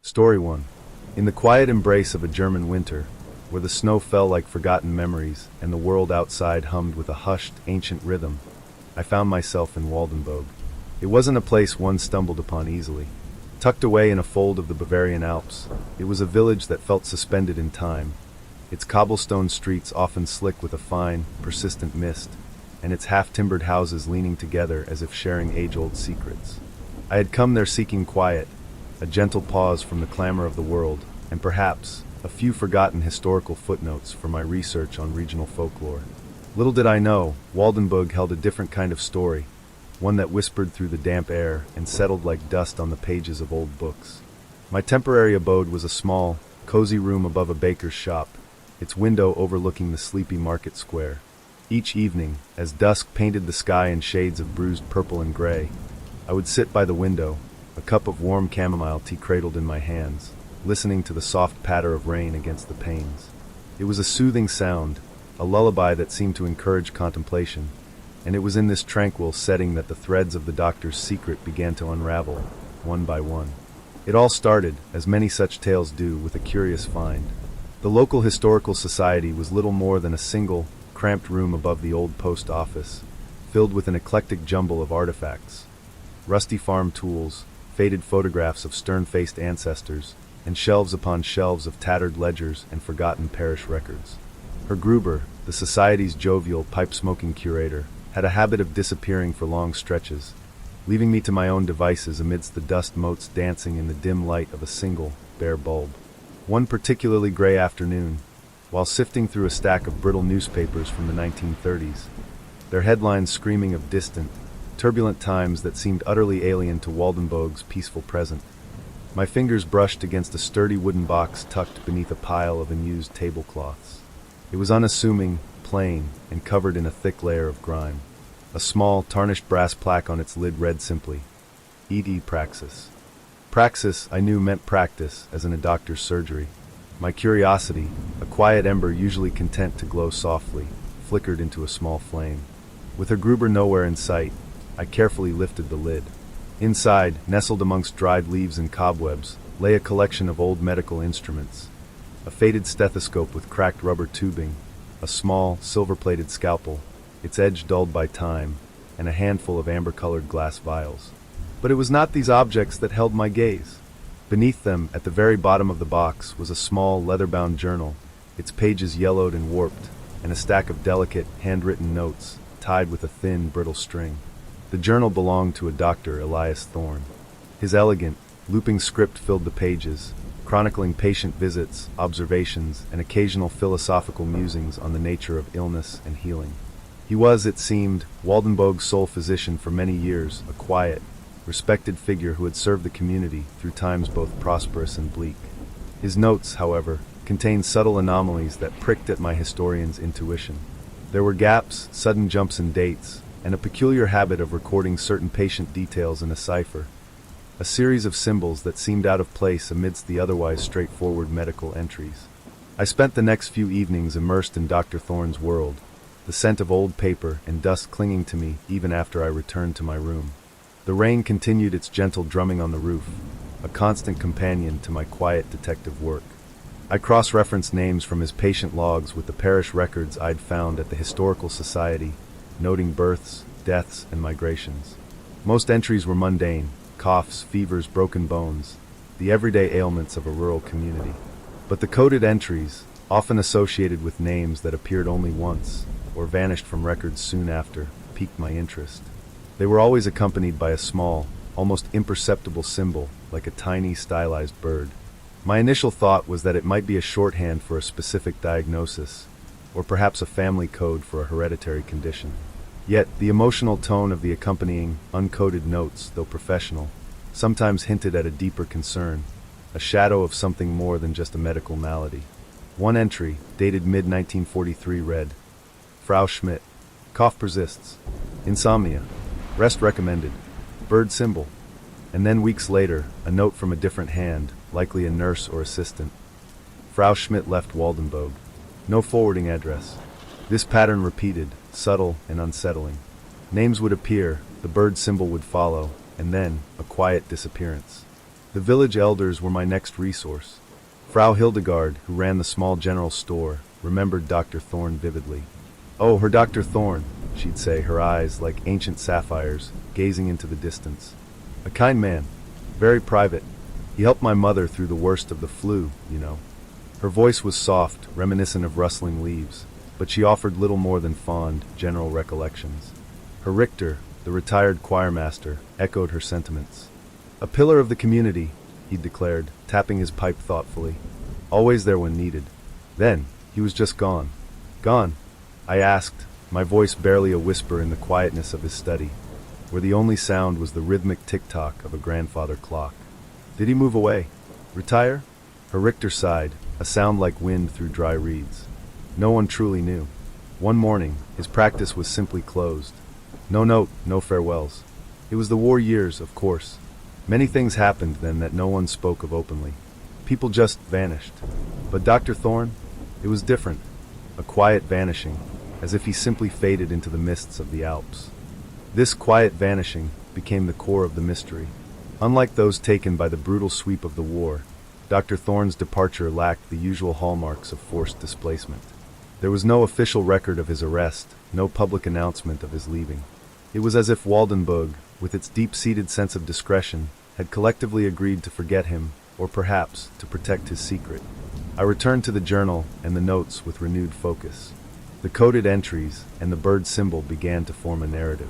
Story 1. In the quiet embrace of a German winter, where the snow fell like forgotten memories and the world outside hummed with a hushed, ancient rhythm, I found myself in Waldenburg. It wasn't a place one stumbled upon easily. Tucked away in a fold of the Bavarian Alps, it was a village that felt suspended in time, its cobblestone streets often slick with a fine, persistent mist, and its half-timbered houses leaning together as if sharing age-old secrets. I had come there seeking quiet, a gentle pause from the clamor of the world, and perhaps a few forgotten historical footnotes for my research on regional folklore. Little did I know, Waldenburg held a different kind of story, one that whispered through the damp air and settled like dust on the pages of old books. My temporary abode was a small, cozy room above a baker's shop, its window overlooking the sleepy market square. Each evening, as dusk painted the sky in shades of bruised purple and gray, I would sit by the window, a cup of warm chamomile tea cradled in my hands, listening to the soft patter of rain against the panes. It was a soothing sound, a lullaby that seemed to encourage contemplation, and it was in this tranquil setting that the threads of the doctor's secret began to unravel, one by one. It all started, as many such tales do, with a curious find. The local historical society was little more than a single, cramped room above the old post office, filled with an eclectic jumble of artifacts. Rusty farm tools, faded photographs of stern-faced ancestors, and shelves upon shelves of tattered ledgers and forgotten parish records. Herr Gruber, the society's jovial, pipe-smoking curator, had a habit of disappearing for long stretches, leaving me to my own devices amidst the dust motes dancing in the dim light of a single, bare bulb. One particularly gray afternoon, while sifting through a stack of brittle newspapers from the 1930s, their headlines screaming of distant, turbulent times that seemed utterly alien to Waldenburg's peaceful present, my fingers brushed against a sturdy wooden box tucked beneath a pile of unused tablecloths. It was unassuming, plain, and covered in a thick layer of grime. A small, tarnished brass plaque on its lid read simply, E.D. Praxis. Praxis, I knew, meant practice, as in a doctor's surgery. My curiosity, a quiet ember usually content to glow softly, flickered into a small flame. With Herr Gruber nowhere in sight, I carefully lifted the lid. Inside, nestled amongst dried leaves and cobwebs, lay a collection of old medical instruments. A faded stethoscope with cracked rubber tubing, a small, silver-plated scalpel, its edge dulled by time, and a handful of amber-colored glass vials. But it was not these objects that held my gaze. Beneath them, at the very bottom of the box, was a small, leather-bound journal, its pages yellowed and warped, and a stack of delicate, handwritten notes, tied with a thin, brittle string. The journal belonged to a Dr. Elias Thorne. His elegant, looping script filled the pages, chronicling patient visits, observations, and occasional philosophical musings on the nature of illness and healing. He was, it seemed, Waldenburg's sole physician for many years, a quiet, respected figure who had served the community through times both prosperous and bleak. His notes, however, contained subtle anomalies that pricked at my historian's intuition. There were gaps, sudden jumps in dates, and a peculiar habit of recording certain patient details in a cipher, a series of symbols that seemed out of place amidst the otherwise straightforward medical entries. I spent the next few evenings immersed in Dr. Thorne's world, the scent of old paper and dust clinging to me even after I returned to my room. The rain continued its gentle drumming on the roof, a constant companion to my quiet detective work. I cross-referenced names from his patient logs with the parish records I'd found at the Historical Society, noting births, deaths, and migrations. Most entries were mundane, coughs, fevers, broken bones, the everyday ailments of a rural community. But the coded entries, often associated with names that appeared only once, or vanished from records soon after, piqued my interest. They were always accompanied by a small, almost imperceptible symbol, like a tiny, stylized bird. My initial thought was that it might be a shorthand for a specific diagnosis, or perhaps a family code for a hereditary condition. Yet, the emotional tone of the accompanying, uncoded notes, though professional, sometimes hinted at a deeper concern, a shadow of something more than just a medical malady. One entry, dated mid-1943, read, Frau Schmidt, cough persists, insomnia, rest recommended, bird symbol. And then weeks later, a note from a different hand, likely a nurse or assistant. Frau Schmidt left Waldenburg. No forwarding address. This pattern repeated, subtle and unsettling. Names would appear, the bird symbol would follow, and then a quiet disappearance. The village elders were my next resource. Frau Hildegard, who ran the small general store, remembered Dr. Thorne vividly. "Oh, her Dr. Thorne," she'd say, her eyes, like ancient sapphires, gazing into the distance. "A kind man. Very private. He helped my mother through the worst of the flu, you know." Her voice was soft, reminiscent of rustling leaves, but she offered little more than fond, general recollections. Her Richter, the retired choirmaster, echoed her sentiments. "A pillar of the community," he declared, tapping his pipe thoughtfully. "Always there when needed." Then, he was just gone. "Gone?" I asked, my voice barely a whisper in the quietness of his study, where the only sound was the rhythmic tick-tock of a grandfather clock. "Did he move away? Retire?" Her Richter sighed, a sound like wind through dry reeds. No one truly knew. One morning, his practice was simply closed. No note, no farewells. It was the war years, of course. Many things happened then that no one spoke of openly. People just vanished. But Dr. Thorne? It was different. A quiet vanishing, as if he simply faded into the mists of the Alps. This quiet vanishing became the core of the mystery. Unlike those taken by the brutal sweep of the war, Dr. Thorne's departure lacked the usual hallmarks of forced displacement. There was no official record of his arrest, no public announcement of his leaving. It was as if Waldenburg, with its deep-seated sense of discretion, had collectively agreed to forget him, or perhaps to protect his secret. I returned to the journal and the notes with renewed focus. The coded entries and the bird symbol began to form a narrative.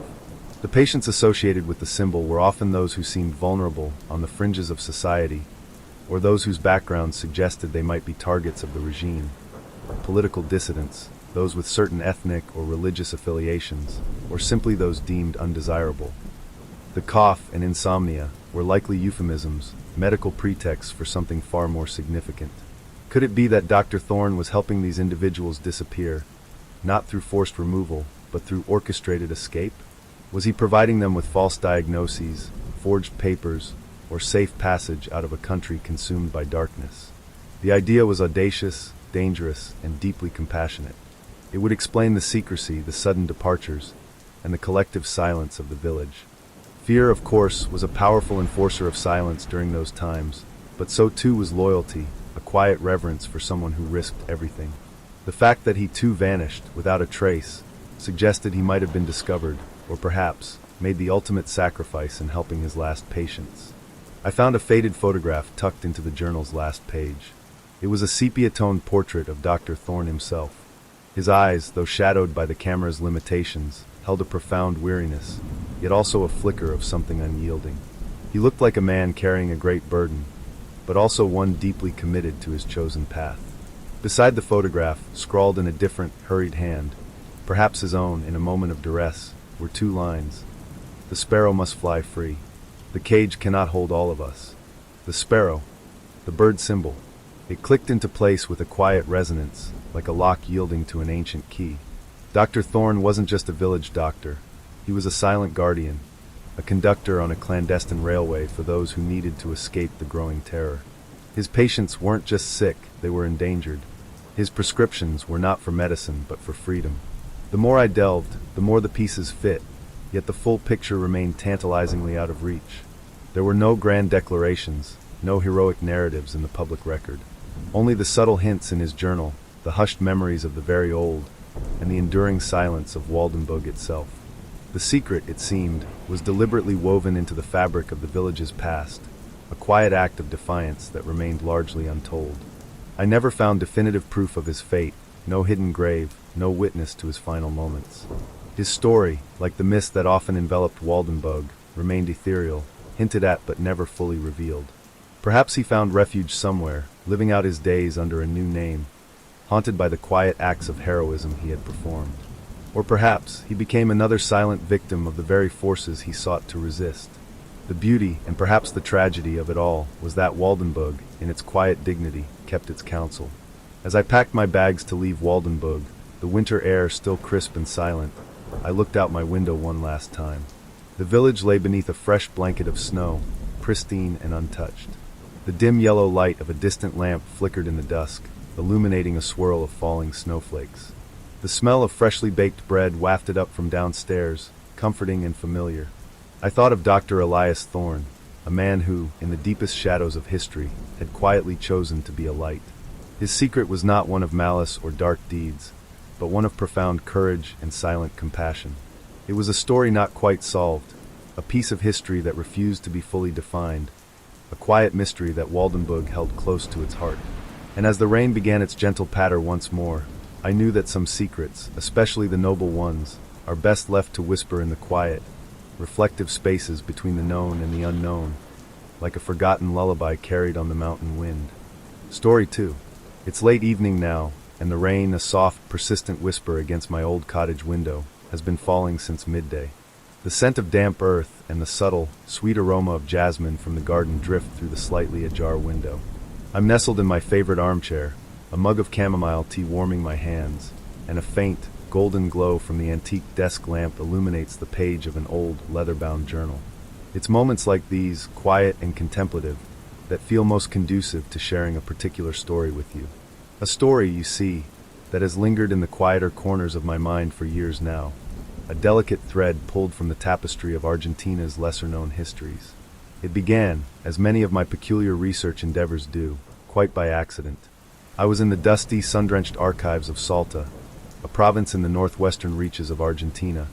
The patients associated with the symbol were often those who seemed vulnerable on the fringes of society, or those whose backgrounds suggested they might be targets of the regime. Political dissidents, those with certain ethnic or religious affiliations, or simply those deemed undesirable. The cough and insomnia were likely euphemisms, medical pretexts for something far more significant. Could it be that Dr. Thorne was helping these individuals disappear, not through forced removal, but through orchestrated escape? Was he providing them with false diagnoses, forged papers, or safe passage out of a country consumed by darkness? The idea was audacious, dangerous, and deeply compassionate. It would explain the secrecy, the sudden departures, and the collective silence of the village. Fear, of course, was a powerful enforcer of silence during those times, but so too was loyalty, a quiet reverence for someone who risked everything. The fact that he too vanished, without a trace, suggested he might have been discovered, or perhaps, made the ultimate sacrifice in helping his last patients. I found a faded photograph tucked into the journal's last page. It was a sepia-toned portrait of Dr. Thorne himself. His eyes, though shadowed by the camera's limitations, held a profound weariness, yet also a flicker of something unyielding. He looked like a man carrying a great burden, but also one deeply committed to his chosen path. Beside the photograph, scrawled in a different, hurried hand, perhaps his own in a moment of duress, were two lines. "The sparrow must fly free. The cage cannot hold all of us." The sparrow, the bird symbol. It clicked into place with a quiet resonance, like a lock yielding to an ancient key. Dr. Thorne wasn't just a village doctor. He was a silent guardian, a conductor on a clandestine railway for those who needed to escape the growing terror. His patients weren't just sick, they were endangered. His prescriptions were not for medicine, but for freedom. The more I delved, the more the pieces fit, yet the full picture remained tantalizingly out of reach. There were no grand declarations, no heroic narratives in the public record. Only the subtle hints in his journal, the hushed memories of the very old, and the enduring silence of Waldenburg itself. The secret, it seemed, was deliberately woven into the fabric of the village's past, a quiet act of defiance that remained largely untold. I never found definitive proof of his fate, no hidden grave, no witness to his final moments. His story, like the mist that often enveloped Waldenburg, remained ethereal, hinted at but never fully revealed. Perhaps he found refuge somewhere, living out his days under a new name, haunted by the quiet acts of heroism he had performed. Or perhaps he became another silent victim of the very forces he sought to resist. The beauty, and perhaps the tragedy of it all, was that Waldenburg, in its quiet dignity, kept its counsel. As I packed my bags to leave Waldenburg, the winter air still crisp and silent, I looked out my window one last time. The village lay beneath a fresh blanket of snow, pristine and untouched. The dim yellow light of a distant lamp flickered in the dusk, illuminating a swirl of falling snowflakes. The smell of freshly baked bread wafted up from downstairs, comforting and familiar. I thought of Dr. Elias Thorne, a man who, in the deepest shadows of history, had quietly chosen to be a light. His secret was not one of malice or dark deeds, but one of profound courage and silent compassion. It was a story not quite solved, a piece of history that refused to be fully defined, a quiet mystery that Waldenburg held close to its heart. And as the rain began its gentle patter once more, I knew that some secrets, especially the noble ones, are best left to whisper in the quiet, reflective spaces between the known and the unknown, like a forgotten lullaby carried on the mountain wind. Story 2. It's late evening now, and the rain, a soft, persistent whisper against my old cottage window, has been falling since midday. The scent of damp earth and the subtle, sweet aroma of jasmine from the garden drift through the slightly ajar window. I'm nestled in my favorite armchair, a mug of chamomile tea warming my hands, and a faint, golden glow from the antique desk lamp illuminates the page of an old, leather-bound journal. It's moments like these, quiet and contemplative, that feel most conducive to sharing a particular story with you. A story, you see, that has lingered in the quieter corners of my mind for years now, a delicate thread pulled from the tapestry of Argentina's lesser-known histories. It began, as many of my peculiar research endeavors do, quite by accident. I was in the dusty, sun-drenched archives of Salta, a province in the northwestern reaches of Argentina,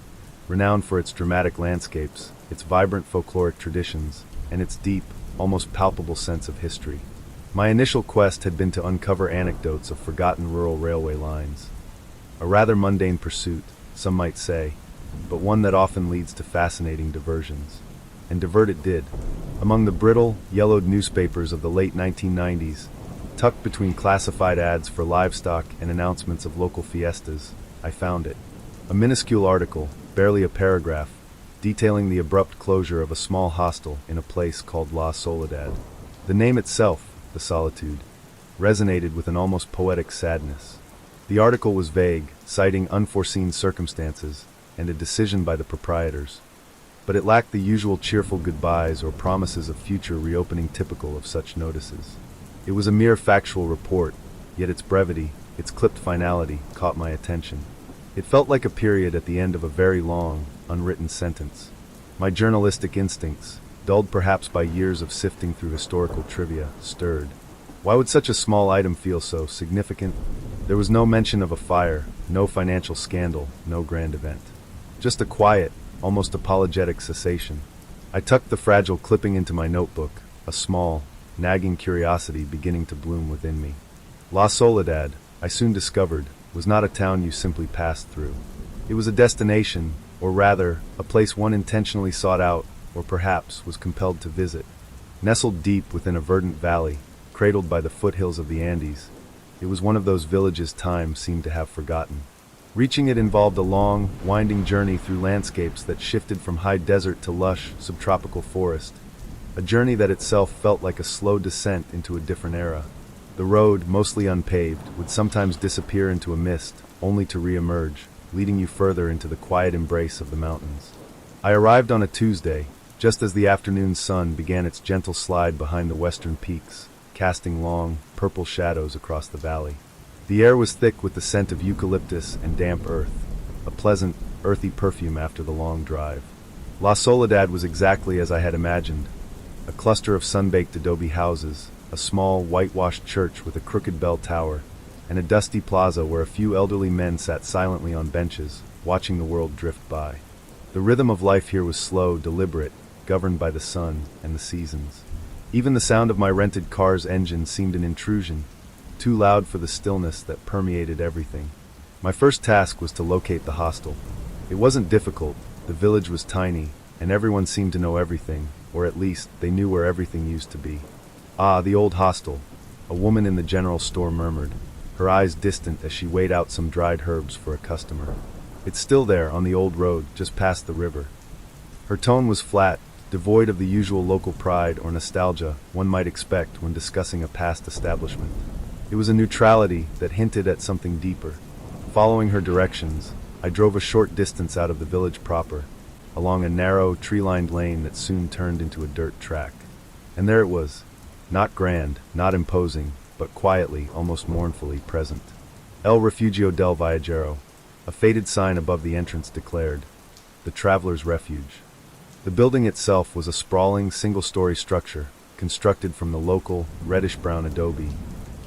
renowned for its dramatic landscapes, its vibrant folkloric traditions, and its deep, almost palpable sense of history. My initial quest had been to uncover anecdotes of forgotten rural railway lines. A rather mundane pursuit, some might say, but one that often leads to fascinating diversions. And divert it did. Among the brittle, yellowed newspapers of the late 1990s, tucked between classified ads for livestock and announcements of local fiestas, I found it. A minuscule article, barely a paragraph, detailing the abrupt closure of a small hostel in a place called La Soledad. The name itself, the Solitude, resonated with an almost poetic sadness. The article was vague, citing unforeseen circumstances and a decision by the proprietors, but it lacked the usual cheerful goodbyes or promises of future reopening typical of such notices. It was a mere factual report, yet its brevity, its clipped finality, caught my attention. It felt like a period at the end of a very long, unwritten sentence. My journalistic instincts, dulled perhaps by years of sifting through historical trivia, stirred. Why would such a small item feel so significant? There was no mention of a fire, no financial scandal, no grand event. Just a quiet, almost apologetic cessation. I tucked the fragile clipping into my notebook, a small, nagging curiosity beginning to bloom within me. La Soledad, I soon discovered, was not a town you simply passed through. It was a destination, or rather, a place one intentionally sought out, or perhaps was compelled to visit. Nestled deep within a verdant valley, cradled by the foothills of the Andes, it was one of those villages time seemed to have forgotten. Reaching it involved a long, winding journey through landscapes that shifted from high desert to lush, subtropical forest, a journey that itself felt like a slow descent into a different era. The road, mostly unpaved, would sometimes disappear into a mist, only to re-emerge, leading you further into the quiet embrace of the mountains. I arrived on a Tuesday, just as the afternoon sun began its gentle slide behind the western peaks, casting long, purple shadows across the valley. The air was thick with the scent of eucalyptus and damp earth, a pleasant, earthy perfume after the long drive. La Soledad was exactly as I had imagined, a cluster of sun-baked adobe houses, a small, whitewashed church with a crooked bell tower, and a dusty plaza where a few elderly men sat silently on benches, watching the world drift by. The rhythm of life here was slow, deliberate, governed by the sun and the seasons. Even the sound of my rented car's engine seemed an intrusion, too loud for the stillness that permeated everything. My first task was to locate the hostel. It wasn't difficult, the village was tiny, and everyone seemed to know everything, or at least they knew where everything used to be. Ah, the old hostel, a woman in the general store murmured, her eyes distant as she weighed out some dried herbs for a customer. It's still there, on the old road, just past the river. Her tone was flat, devoid of the usual local pride or nostalgia one might expect when discussing a past establishment. It was a neutrality that hinted at something deeper. Following her directions, I drove a short distance out of the village proper, along a narrow, tree-lined lane that soon turned into a dirt track. And there it was, not grand, not imposing, but quietly, almost mournfully present. El Refugio del Viajero, a faded sign above the entrance declared, the traveler's refuge. The building itself was a sprawling, single-story structure, constructed from the local, reddish-brown adobe,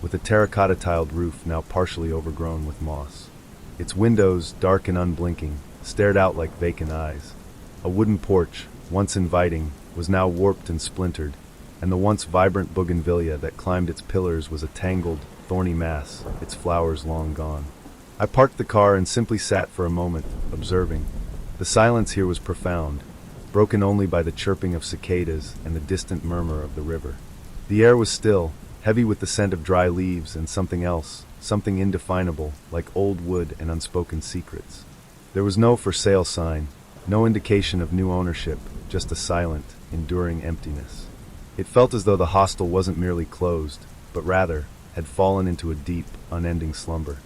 with a terracotta-tiled roof now partially overgrown with moss. Its windows, dark and unblinking, stared out like vacant eyes. A wooden porch, once inviting, was now warped and splintered, and the once vibrant bougainvillea that climbed its pillars was a tangled, thorny mass, its flowers long gone. I parked the car and simply sat for a moment, observing. The silence here was profound, broken only by the chirping of cicadas and the distant murmur of the river. The air was still, heavy with the scent of dry leaves and something else, something indefinable, like old wood and unspoken secrets. There was no for sale sign, no indication of new ownership, just a silent, enduring emptiness. It felt as though the hostel wasn't merely closed, but rather had fallen into a deep, unending slumber.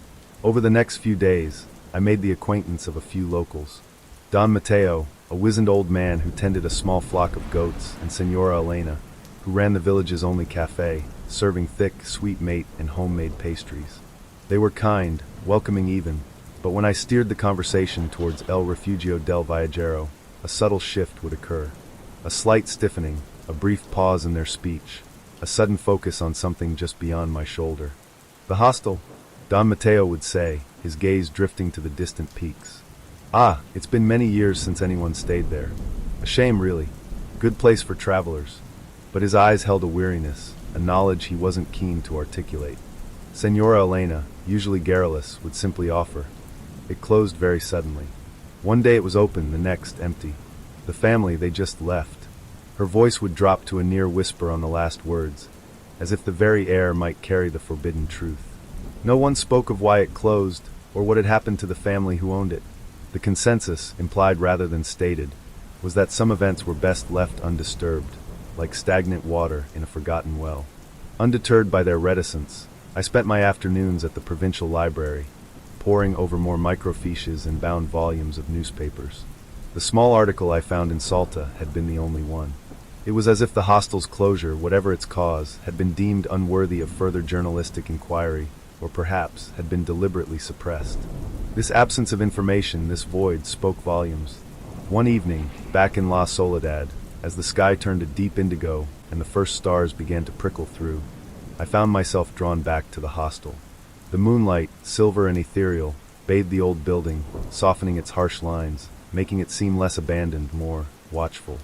Over the next few days, I made the acquaintance of a few locals. Don Mateo, a wizened old man who tended a small flock of goats, and Senora Elena, who ran the village's only cafe, serving thick, sweet mate and homemade pastries. They were kind, welcoming even, but when I steered the conversation towards El Refugio del Viajero, a subtle shift would occur. A slight stiffening, a brief pause in their speech, a sudden focus on something just beyond my shoulder. The hostel, Don Mateo would say, his gaze drifting to the distant peaks. Ah, it's been many years since anyone stayed there. A shame, really. Good place for travelers. But his eyes held a weariness, a knowledge he wasn't keen to articulate. Senora Elena, usually garrulous, would simply offer. It closed very suddenly. One day it was open, the next empty. The family, they just left. Her voice would drop to a near whisper on the last words, as if the very air might carry the forbidden truth. No one spoke of why it closed, or what had happened to the family who owned it. The consensus, implied rather than stated, was that some events were best left undisturbed, like stagnant water in a forgotten well. Undeterred by their reticence, I spent my afternoons at the provincial library, poring over more microfiches and bound volumes of newspapers. The small article I found in Salta had been the only one. It was as if the hostel's closure, whatever its cause, had been deemed unworthy of further journalistic inquiry, or perhaps had been deliberately suppressed. This absence of information, this void, spoke volumes. One evening, back in La Soledad, as the sky turned a deep indigo and the first stars began to prickle through, I found myself drawn back to the hostel. The moonlight, silver and ethereal, bathed the old building, softening its harsh lines, making it seem less abandoned, more watchful.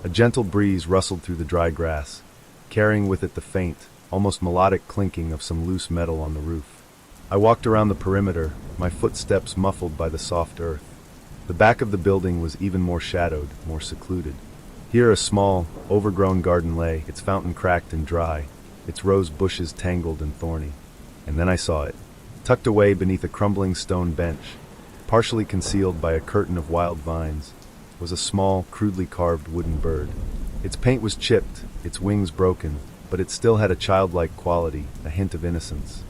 A gentle breeze rustled through the dry grass, carrying with it the faint, almost melodic clinking of some loose metal on the roof. I walked around the perimeter, my footsteps muffled by the soft earth. The back of the building was even more shadowed, more secluded. Here a small, overgrown garden lay, its fountain cracked and dry, its rose bushes tangled and thorny. And then I saw it. Tucked away beneath a crumbling stone bench, partially concealed by a curtain of wild vines, was a small, crudely carved wooden bird. Its paint was chipped, its wings broken, but it still had a childlike quality, a hint of innocence.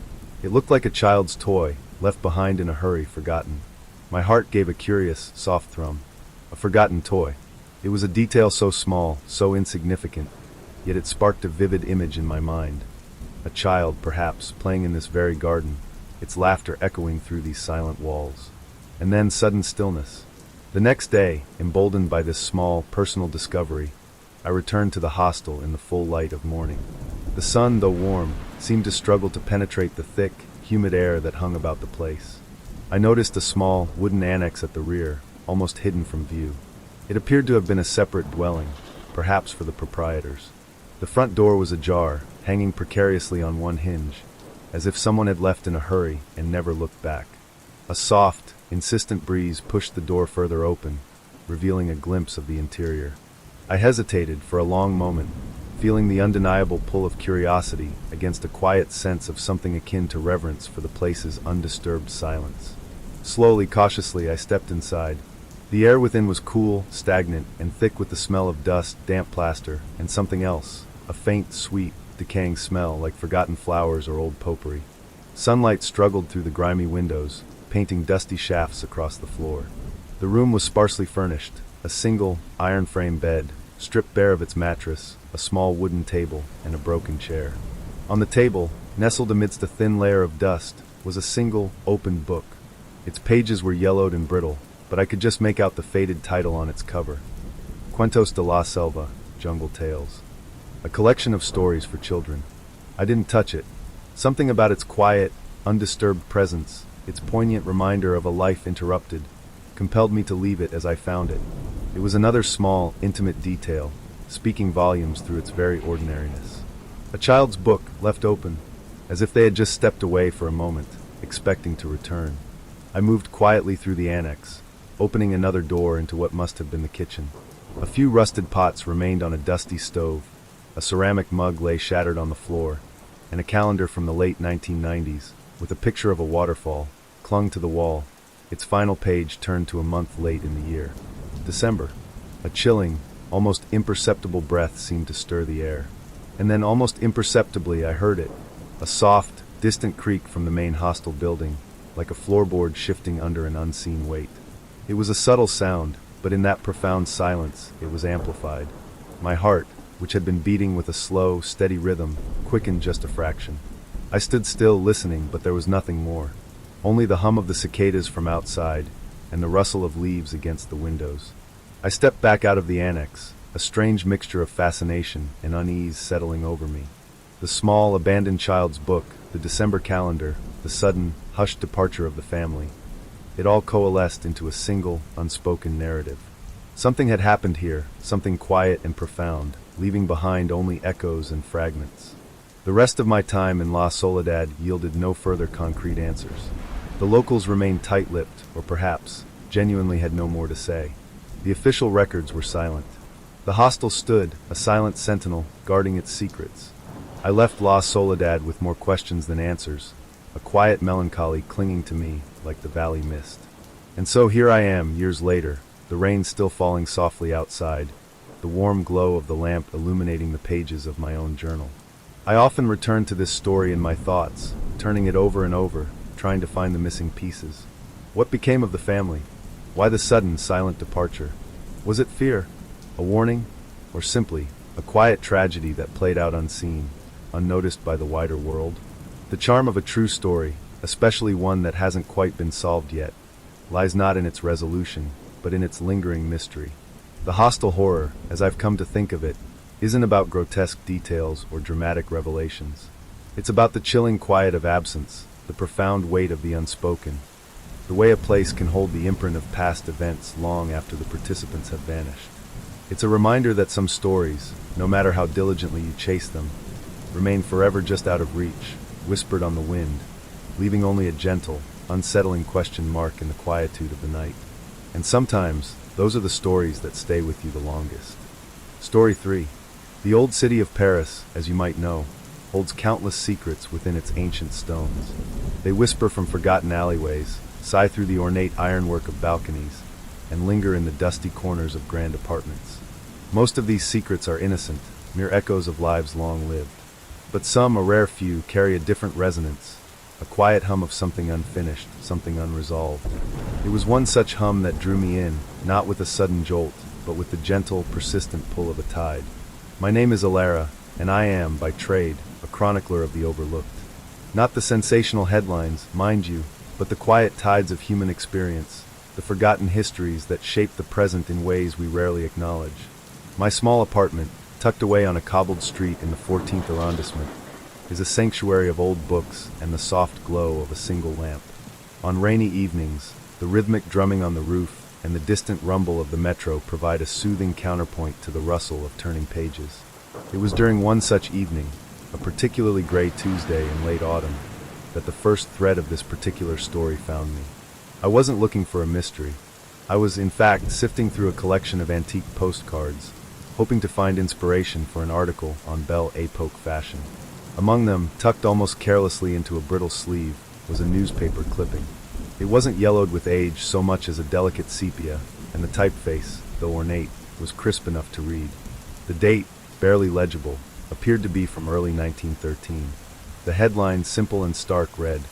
It looked like a child's toy, left behind in a hurry, forgotten. My heart gave a curious, soft thrum. A forgotten toy. It was a detail so small, so insignificant, yet it sparked a vivid image in my mind. A child, perhaps, playing in this very garden, its laughter echoing through these silent walls. And then sudden stillness. The next day, emboldened by this small, personal discovery, I returned to the hostel in the full light of morning. The sun, though warm, seemed to struggle to penetrate the thick, humid air that hung about the place. I noticed a small, wooden annex at the rear, almost hidden from view. It appeared to have been a separate dwelling, perhaps for the proprietors. The front door was ajar, hanging precariously on one hinge, as if someone had left in a hurry and never looked back. A soft, insistent breeze pushed the door further open, revealing a glimpse of the interior. I hesitated for a long moment, feeling the undeniable pull of curiosity against a quiet sense of something akin to reverence for the place's undisturbed silence. Slowly, cautiously, I stepped inside. The air within was cool, stagnant, and thick with the smell of dust, damp plaster, and something else, a faint, sweet, decaying smell like forgotten flowers or old potpourri. Sunlight struggled through the grimy windows, painting dusty shafts across the floor. The room was sparsely furnished, a single, iron-frame bed, stripped bare of its mattress, a small wooden table, and a broken chair. On the table, nestled amidst a thin layer of dust, was a single, open book. Its pages were yellowed and brittle, but I could just make out the faded title on its cover. Cuentos de la Selva, Jungle Tales. A collection of stories for children. I didn't touch it. Something about its quiet, undisturbed presence, its poignant reminder of a life interrupted, compelled me to leave it as I found it. It was another small, intimate detail, speaking volumes through its very ordinariness. A child's book, left open, as if they had just stepped away for a moment, expecting to return. I moved quietly through the annex, opening another door into what must have been the kitchen. A few rusted pots remained on a dusty stove, a ceramic mug lay shattered on the floor, and a calendar from the late 1990s, with a picture of a waterfall, clung to the wall, its final page turned to a month late in the year. December. A chilling, almost imperceptible breath seemed to stir the air. And then almost imperceptibly I heard it, a soft, distant creak from the main hostel building, like a floorboard shifting under an unseen weight. It was a subtle sound, but in that profound silence, it was amplified. My heart, which had been beating with a slow, steady rhythm, quickened just a fraction. I stood still listening, but there was nothing more. Only the hum of the cicadas from outside, and the rustle of leaves against the windows. I stepped back out of the annex, a strange mixture of fascination and unease settling over me. The small, abandoned child's book, the December calendar, the sudden, hushed departure of the family. It all coalesced into a single, unspoken narrative. Something had happened here, something quiet and profound, leaving behind only echoes and fragments. The rest of my time in La Soledad yielded no further concrete answers. The locals remained tight-lipped, or perhaps, genuinely had no more to say. The official records were silent. The hostel stood, a silent sentinel, guarding its secrets. I left La Soledad with more questions than answers, a quiet melancholy clinging to me like the valley mist. And so here I am, years later, the rain still falling softly outside, the warm glow of the lamp illuminating the pages of my own journal. I often return to this story in my thoughts, turning it over and over, trying to find the missing pieces. What became of the family? Why the sudden, silent departure? Was it fear? A warning? Or simply, a quiet tragedy that played out unseen, unnoticed by the wider world? The charm of a true story, especially one that hasn't quite been solved yet, lies not in its resolution, but in its lingering mystery. The hostel horror, as I've come to think of it, isn't about grotesque details or dramatic revelations. It's about the chilling quiet of absence, the profound weight of the unspoken, the way a place can hold the imprint of past events long after the participants have vanished. It's a reminder that some stories, no matter how diligently you chase them, remain forever just out of reach, whispered on the wind, leaving only a gentle, unsettling question mark in the quietude of the night. And sometimes, those are the stories that stay with you the longest. Story 3. The old city of Paris, as you might know, holds countless secrets within its ancient stones. They whisper from forgotten alleyways, sigh through the ornate ironwork of balconies, and linger in the dusty corners of grand apartments. Most of these secrets are innocent, mere echoes of lives long lived. But some, a rare few, carry a different resonance, a quiet hum of something unfinished, something unresolved. It was one such hum that drew me in, not with a sudden jolt, but with the gentle, persistent pull of a tide. My name is Alara, and I am, by trade, a chronicler of the overlooked. Not the sensational headlines, mind you, but the quiet tides of human experience, the forgotten histories that shape the present in ways we rarely acknowledge. My small apartment, tucked away on a cobbled street in the 14th arrondissement, is a sanctuary of old books and the soft glow of a single lamp. On rainy evenings, the rhythmic drumming on the roof and the distant rumble of the metro provide a soothing counterpoint to the rustle of turning pages. It was during one such evening, a particularly gray Tuesday in late autumn, that the first thread of this particular story found me. I wasn't looking for a mystery. I was, in fact, sifting through a collection of antique postcards, hoping to find inspiration for an article on Belle Epoque fashion. Among them, tucked almost carelessly into a brittle sleeve, was a newspaper clipping. It wasn't yellowed with age so much as a delicate sepia, and the typeface, though ornate, was crisp enough to read. The date, barely legible, appeared to be from early 1913. The headline, simple and stark, read,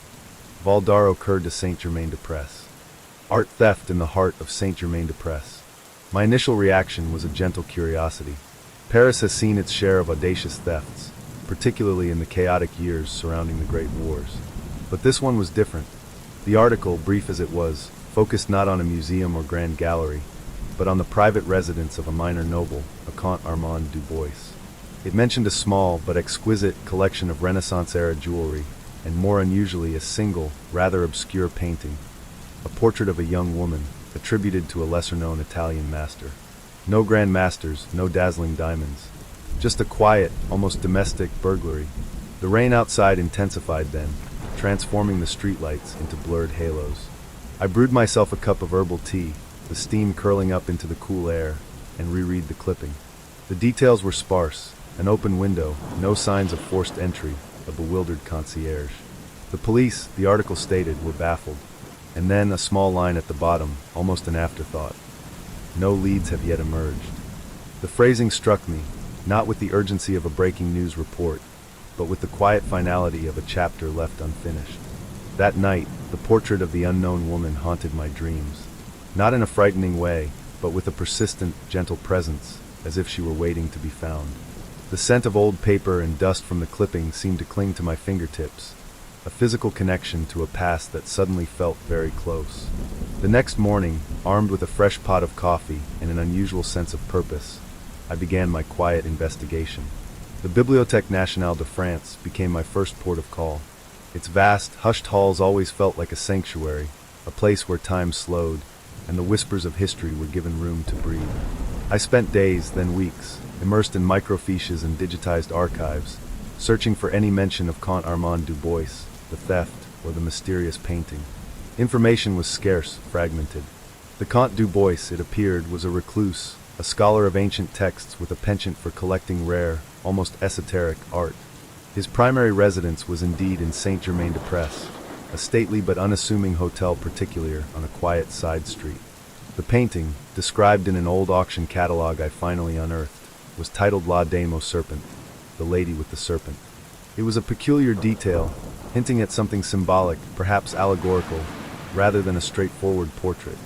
Valdaro Coeur de Saint-Germain-des-Prés. Art theft in the heart of Saint-Germain-des-Prés. My initial reaction was a gentle curiosity. Paris has seen its share of audacious thefts, particularly in the chaotic years surrounding the Great Wars. But this one was different. The article, brief as it was, focused not on a museum or grand gallery, but on the private residence of a minor noble, Comte Armand du Bois. It mentioned a small but exquisite collection of Renaissance-era jewelry, and more unusually a single, rather obscure painting, a portrait of a young woman, attributed to a lesser-known Italian master. No grand masters, no dazzling diamonds. Just a quiet, almost domestic burglary. The rain outside intensified then, transforming the streetlights into blurred halos. I brewed myself a cup of herbal tea, the steam curling up into the cool air, and reread the clipping. The details were sparse: an open window, no signs of forced entry, a bewildered concierge. The police, the article stated, were baffled. And then a small line at the bottom, almost an afterthought. No leads have yet emerged. The phrasing struck me, not with the urgency of a breaking news report, but with the quiet finality of a chapter left unfinished. That night, the portrait of the unknown woman haunted my dreams. Not in a frightening way, but with a persistent, gentle presence, as if she were waiting to be found. The scent of old paper and dust from the clipping seemed to cling to my fingertips, a physical connection to a past that suddenly felt very close. The next morning, armed with a fresh pot of coffee and an unusual sense of purpose, I began my quiet investigation. The Bibliothèque Nationale de France became my first port of call. Its vast, hushed halls always felt like a sanctuary, a place where time slowed, and the whispers of history were given room to breathe. I spent days, then weeks, immersed in microfiches and digitized archives, searching for any mention of Comte Armand du Bois, the theft, or the mysterious painting. Information was scarce, fragmented. The Comte du Bois, it appeared, was a recluse, a scholar of ancient texts with a penchant for collecting rare, almost esoteric art. His primary residence was indeed in Saint-Germain-des-Prés, a stately but unassuming hotel particulier on a quiet side street. The painting, described in an old auction catalogue I finally unearthed, was titled La Dame au Serpent, the Lady with the Serpent. It was a peculiar detail, hinting at something symbolic, perhaps allegorical, rather than a straightforward portrait.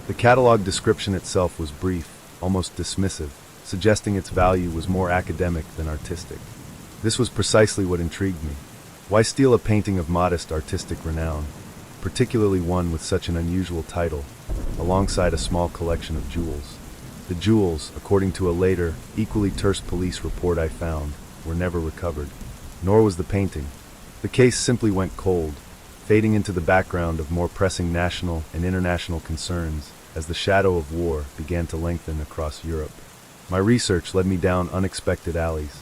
The catalogue description itself was brief, almost dismissive, suggesting its value was more academic than artistic. This was precisely what intrigued me. Why steal a painting of modest artistic renown, particularly one with such an unusual title, alongside a small collection of jewels? The jewels, according to a later, equally terse police report I found, were never recovered. Nor was the painting. The case simply went cold, fading into the background of more pressing national and international concerns as the shadow of war began to lengthen across Europe. My research led me down unexpected alleys.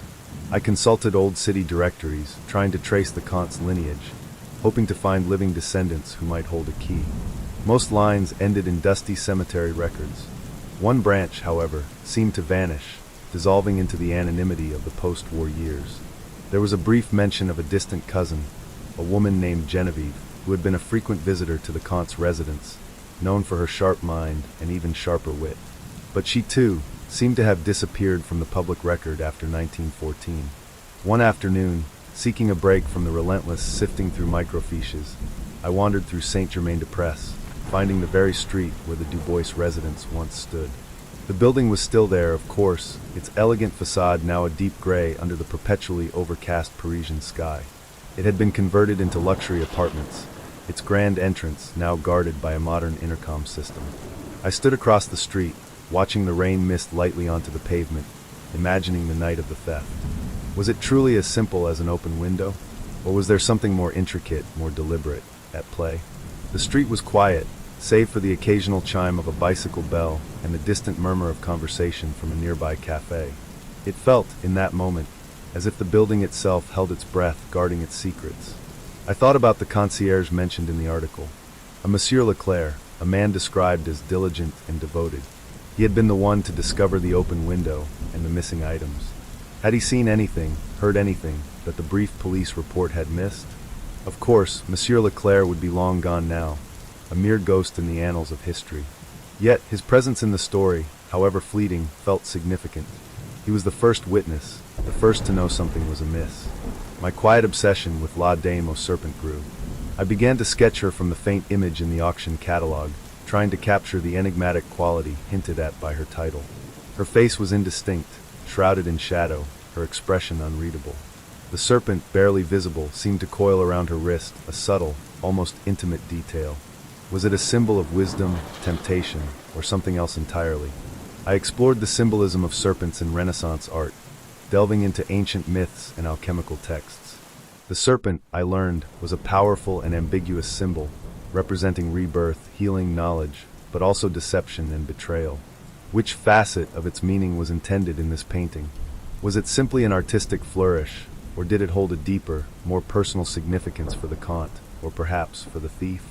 I consulted old city directories, trying to trace the Comte's lineage, hoping to find living descendants who might hold a key. Most lines ended in dusty cemetery records. One branch, however, seemed to vanish, dissolving into the anonymity of the post-war years. There was a brief mention of a distant cousin, a woman named Genevieve, who had been a frequent visitor to the Comte's residence, known for her sharp mind and even sharper wit. But she, too, seemed to have disappeared from the public record after 1914. One afternoon, seeking a break from the relentless sifting through microfiches, I wandered through Saint-Germain-des-Prés, finding the very street where the Du Bois residence once stood. The building was still there, of course, its elegant facade now a deep gray under the perpetually overcast Parisian sky. It had been converted into luxury apartments, its grand entrance now guarded by a modern intercom system. I stood across the street, watching the rain mist lightly onto the pavement, imagining the night of the theft. Was it truly as simple as an open window? Or was there something more intricate, more deliberate, at play? The street was quiet, save for the occasional chime of a bicycle bell and the distant murmur of conversation from a nearby cafe. It felt, in that moment, as if the building itself held its breath, guarding its secrets. I thought about the concierge mentioned in the article, a Monsieur Leclerc, a man described as diligent and devoted. He had been the one to discover the open window and the missing items. Had he seen anything, heard anything, that the brief police report had missed? Of course, Monsieur Leclerc would be long gone now, a mere ghost in the annals of history. Yet, his presence in the story, however fleeting, felt significant. He was the first witness, the first to know something was amiss. My quiet obsession with La Dame au Serpent grew. I began to sketch her from the faint image in the auction catalogue, trying to capture the enigmatic quality hinted at by her title. Her face was indistinct, shrouded in shadow, her expression unreadable. The serpent, barely visible, seemed to coil around her wrist, a subtle, almost intimate detail. Was it a symbol of wisdom, temptation, or something else entirely? I explored the symbolism of serpents in Renaissance art, delving into ancient myths and alchemical texts. The serpent, I learned, was a powerful and ambiguous symbol, representing rebirth, healing, knowledge, but also deception and betrayal. Which facet of its meaning was intended in this painting? Was it simply an artistic flourish, or did it hold a deeper, more personal significance for the Count, or perhaps for the thief?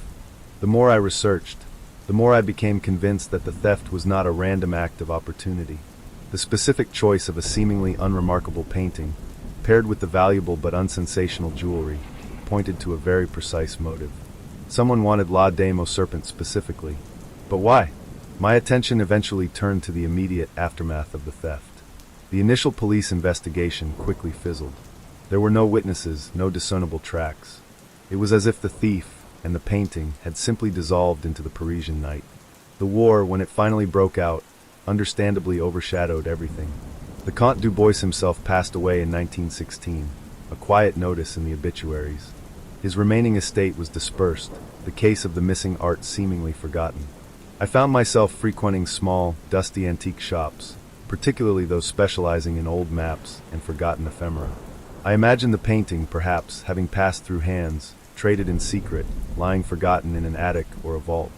The more I researched, the more I became convinced that the theft was not a random act of opportunity. The specific choice of a seemingly unremarkable painting, paired with the valuable but unsensational jewelry, pointed to a very precise motive. Someone wanted La Dame au Serpent specifically. But why? My attention eventually turned to the immediate aftermath of the theft. The initial police investigation quickly fizzled. There were no witnesses, no discernible tracks. It was as if the thief and the painting had simply dissolved into the Parisian night. The war, when it finally broke out, understandably overshadowed everything. The Comte du Bois himself passed away in 1916, a quiet notice in the obituaries. His remaining estate was dispersed, the case of the missing art seemingly forgotten. I found myself frequenting small, dusty antique shops, particularly those specializing in old maps and forgotten ephemera. I imagined the painting, perhaps, having passed through hands, traded in secret, lying forgotten in an attic or a vault.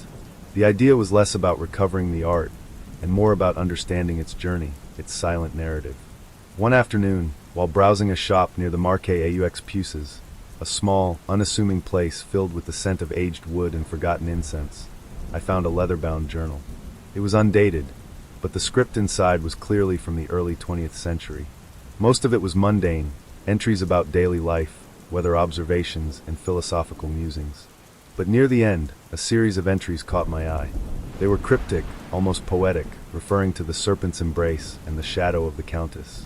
The idea was less about recovering the art, and more about understanding its journey, its silent narrative. One afternoon, while browsing a shop near the Marquis aux Puces, a small, unassuming place filled with the scent of aged wood and forgotten incense, I found a leather-bound journal. It was undated, but the script inside was clearly from the early 20th century. Most of it was mundane, entries about daily life, weather observations, and philosophical musings. But near the end, a series of entries caught my eye. They were cryptic, almost poetic, referring to the serpent's embrace and the shadow of the Countess.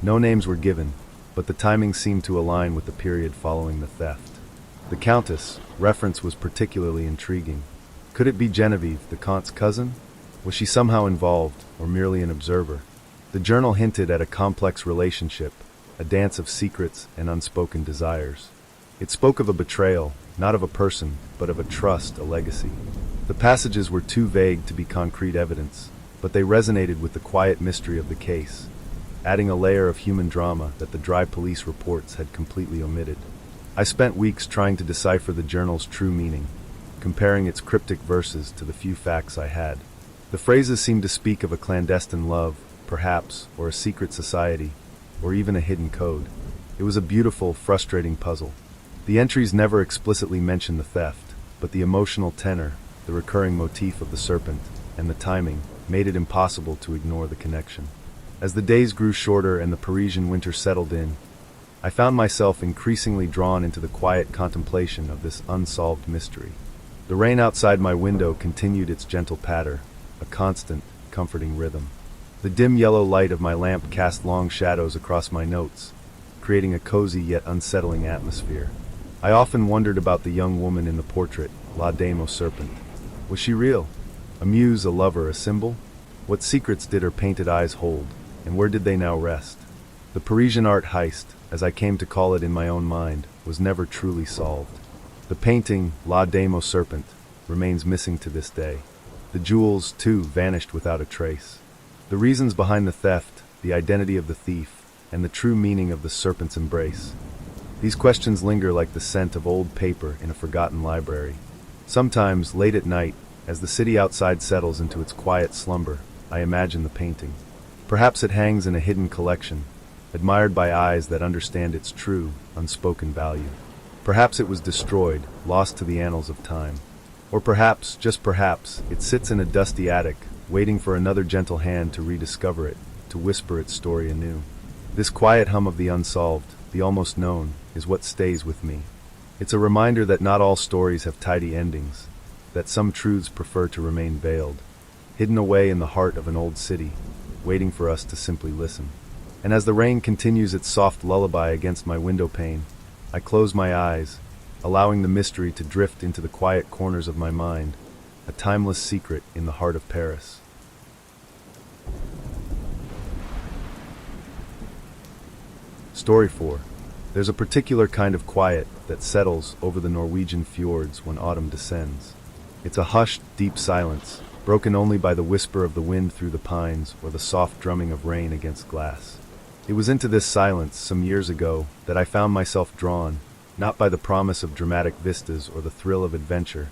No names were given, but the timing seemed to align with the period following the theft. The Countess reference was particularly intriguing. Could it be Genevieve, the Comte's cousin? Was she somehow involved, or merely an observer? The journal hinted at a complex relationship, a dance of secrets and unspoken desires. It spoke of a betrayal, not of a person, but of a trust, a legacy. The passages were too vague to be concrete evidence, but they resonated with the quiet mystery of the case, adding a layer of human drama that the dry police reports had completely omitted. I spent weeks trying to decipher the journal's true meaning, comparing its cryptic verses to the few facts I had. The phrases seemed to speak of a clandestine love, perhaps, or a secret society, or even a hidden code. It was a beautiful, frustrating puzzle. The entries never explicitly mentioned the theft, but the emotional tenor, the recurring motif of the serpent, and the timing made it impossible to ignore the connection. As the days grew shorter and the Parisian winter settled in, I found myself increasingly drawn into the quiet contemplation of this unsolved mystery. The rain outside my window continued its gentle patter, a constant, comforting rhythm. The dim yellow light of my lamp cast long shadows across my notes, creating a cozy yet unsettling atmosphere. I often wondered about the young woman in the portrait, La Dame au Serpent. Was she real? A muse, a lover, a symbol? What secrets did her painted eyes hold, and where did they now rest? The Parisian art heist, as I came to call it in my own mind, was never truly solved. The painting, La Dame au Serpent, remains missing to this day. The jewels, too, vanished without a trace. The reasons behind the theft, the identity of the thief, and the true meaning of the serpent's embrace. These questions linger like the scent of old paper in a forgotten library. Sometimes, late at night, as the city outside settles into its quiet slumber, I imagine the painting. Perhaps it hangs in a hidden collection, admired by eyes that understand its true, unspoken value. Perhaps it was destroyed, lost to the annals of time. Or perhaps, just perhaps, it sits in a dusty attic, waiting for another gentle hand to rediscover it, to whisper its story anew. This quiet hum of the unsolved, the almost known, is what stays with me. It's a reminder that not all stories have tidy endings, that some truths prefer to remain veiled, hidden away in the heart of an old city, waiting for us to simply listen. And as the rain continues its soft lullaby against my window pane, I close my eyes, allowing the mystery to drift into the quiet corners of my mind, a timeless secret in the heart of Paris. Story 4. There's a particular kind of quiet that settles over the Norwegian fjords when autumn descends. It's a hushed, deep silence, broken only by the whisper of the wind through the pines or the soft drumming of rain against glass. It was into this silence, some years ago, that I found myself drawn, not by the promise of dramatic vistas or the thrill of adventure,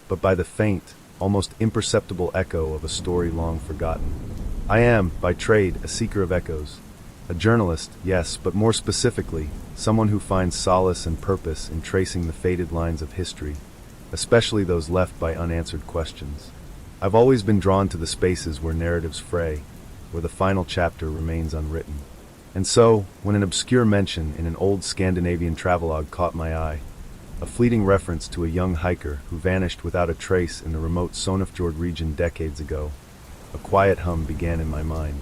but by the faint, almost imperceptible echo of a story long forgotten. I am, by trade, a seeker of echoes. A journalist, yes, but more specifically, someone who finds solace and purpose in tracing the faded lines of history, especially those left by unanswered questions. I've always been drawn to the spaces where narratives fray, where the final chapter remains unwritten. And so, when an obscure mention in an old Scandinavian travelogue caught my eye, a fleeting reference to a young hiker who vanished without a trace in the remote Sonofjord region decades ago, a quiet hum began in my mind.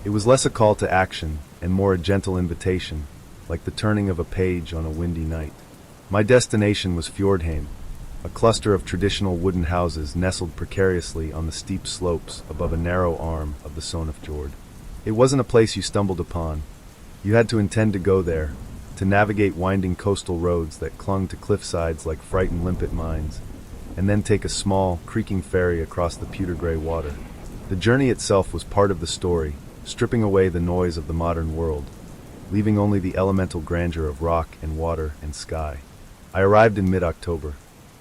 It was less a call to action and more a gentle invitation, like the turning of a page on a windy night. My destination was Fjordheim, a cluster of traditional wooden houses nestled precariously on the steep slopes above a narrow arm of the Sonofjord. It wasn't a place you stumbled upon. You had to intend to go there, to navigate winding coastal roads that clung to cliff sides like frightened limpet mines, and then take a small, creaking ferry across the pewter-gray water. The journey itself was part of the story, stripping away the noise of the modern world, leaving only the elemental grandeur of rock and water and sky. I arrived in mid-October.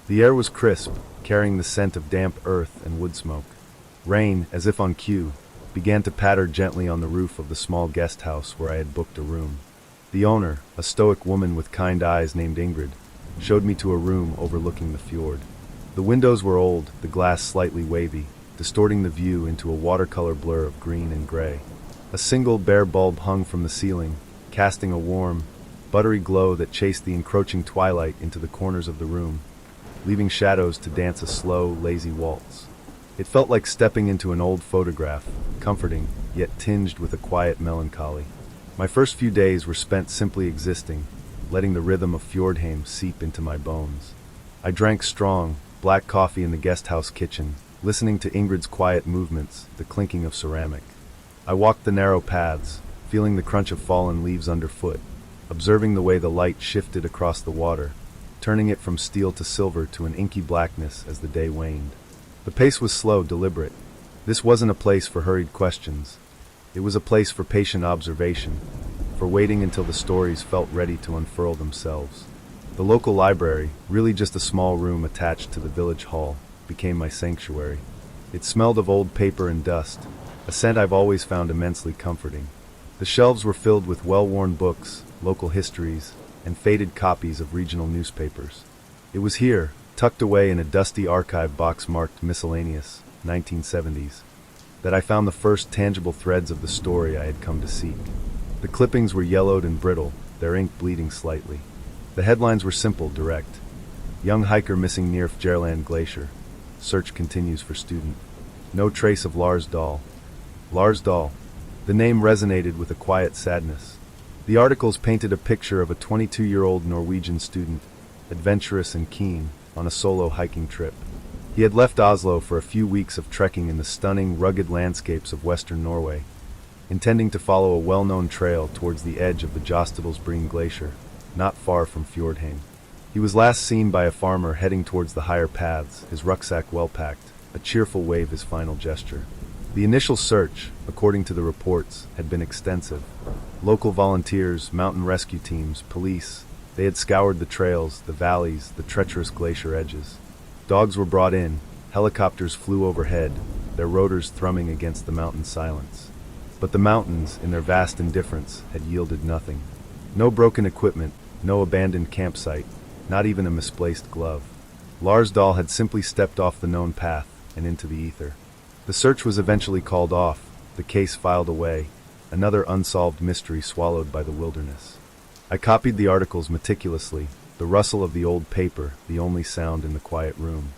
The air was crisp, carrying the scent of damp earth and wood smoke. Rain, as if on cue, began to patter gently on the roof of the small guest house where I had booked a room. The owner, a stoic woman with kind eyes named Ingrid, showed me to a room overlooking the fjord. The windows were old, the glass slightly wavy, distorting the view into a watercolor blur of green and gray. A single bare bulb hung from the ceiling, casting a warm, buttery glow that chased the encroaching twilight into the corners of the room, leaving shadows to dance a slow, lazy waltz. It felt like stepping into an old photograph, comforting, yet tinged with a quiet melancholy. My first few days were spent simply existing, letting the rhythm of Fjordheim seep into my bones. I drank strong, black coffee in the guest house kitchen, listening to Ingrid's quiet movements, the clinking of ceramic. I walked the narrow paths, feeling the crunch of fallen leaves underfoot, observing the way the light shifted across the water, turning it from steel to silver to an inky blackness as the day waned. The pace was slow, deliberate. This wasn't a place for hurried questions. It was a place for patient observation, for waiting until the stories felt ready to unfurl themselves. The local library, really just a small room attached to the village hall, became my sanctuary. It smelled of old paper and dust, a scent I've always found immensely comforting. The shelves were filled with well-worn books, local histories, and faded copies of regional newspapers. It was here, tucked away in a dusty archive box marked Miscellaneous, 1970s, that I found the first tangible threads of the story I had come to seek. The clippings were yellowed and brittle, their ink bleeding slightly. The headlines were simple, direct. Young hiker missing near Fjerland Glacier. Search continues for student. No trace of Lars Dahl. Lars Dahl. The name resonated with a quiet sadness. The articles painted a picture of a 22-year-old Norwegian student, adventurous and keen, on a solo hiking trip. He had left Oslo for a few weeks of trekking in the stunning, rugged landscapes of western Norway, intending to follow a well-known trail towards the edge of the Jostedalsbreen Glacier, not far from Fjordheim. He was last seen by a farmer heading towards the higher paths, his rucksack well-packed, a cheerful wave his final gesture. The initial search, according to the reports, had been extensive. Local volunteers, mountain rescue teams, police, they had scoured the trails, the valleys, the treacherous glacier edges. Dogs were brought in, helicopters flew overhead, their rotors thrumming against the mountain silence. But the mountains, in their vast indifference, had yielded nothing. No broken equipment, no abandoned campsite, not even a misplaced glove. Lars Dahl had simply stepped off the known path and into the ether. The search was eventually called off, the case filed away, another unsolved mystery swallowed by the wilderness. I copied the articles meticulously, the rustle of the old paper, the only sound in the quiet room.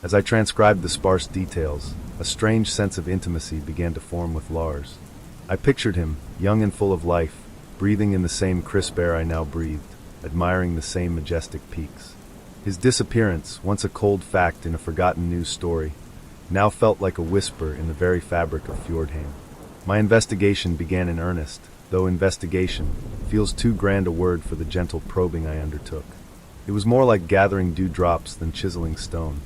As I transcribed the sparse details, a strange sense of intimacy began to form with Lars. I pictured him, young and full of life, breathing in the same crisp air I now breathed, admiring the same majestic peaks. His disappearance, once a cold fact in a forgotten news story, now felt like a whisper in the very fabric of Fjordheim. My investigation began in earnest, though investigation feels too grand a word for the gentle probing I undertook. It was more like gathering dewdrops than chiseling stone.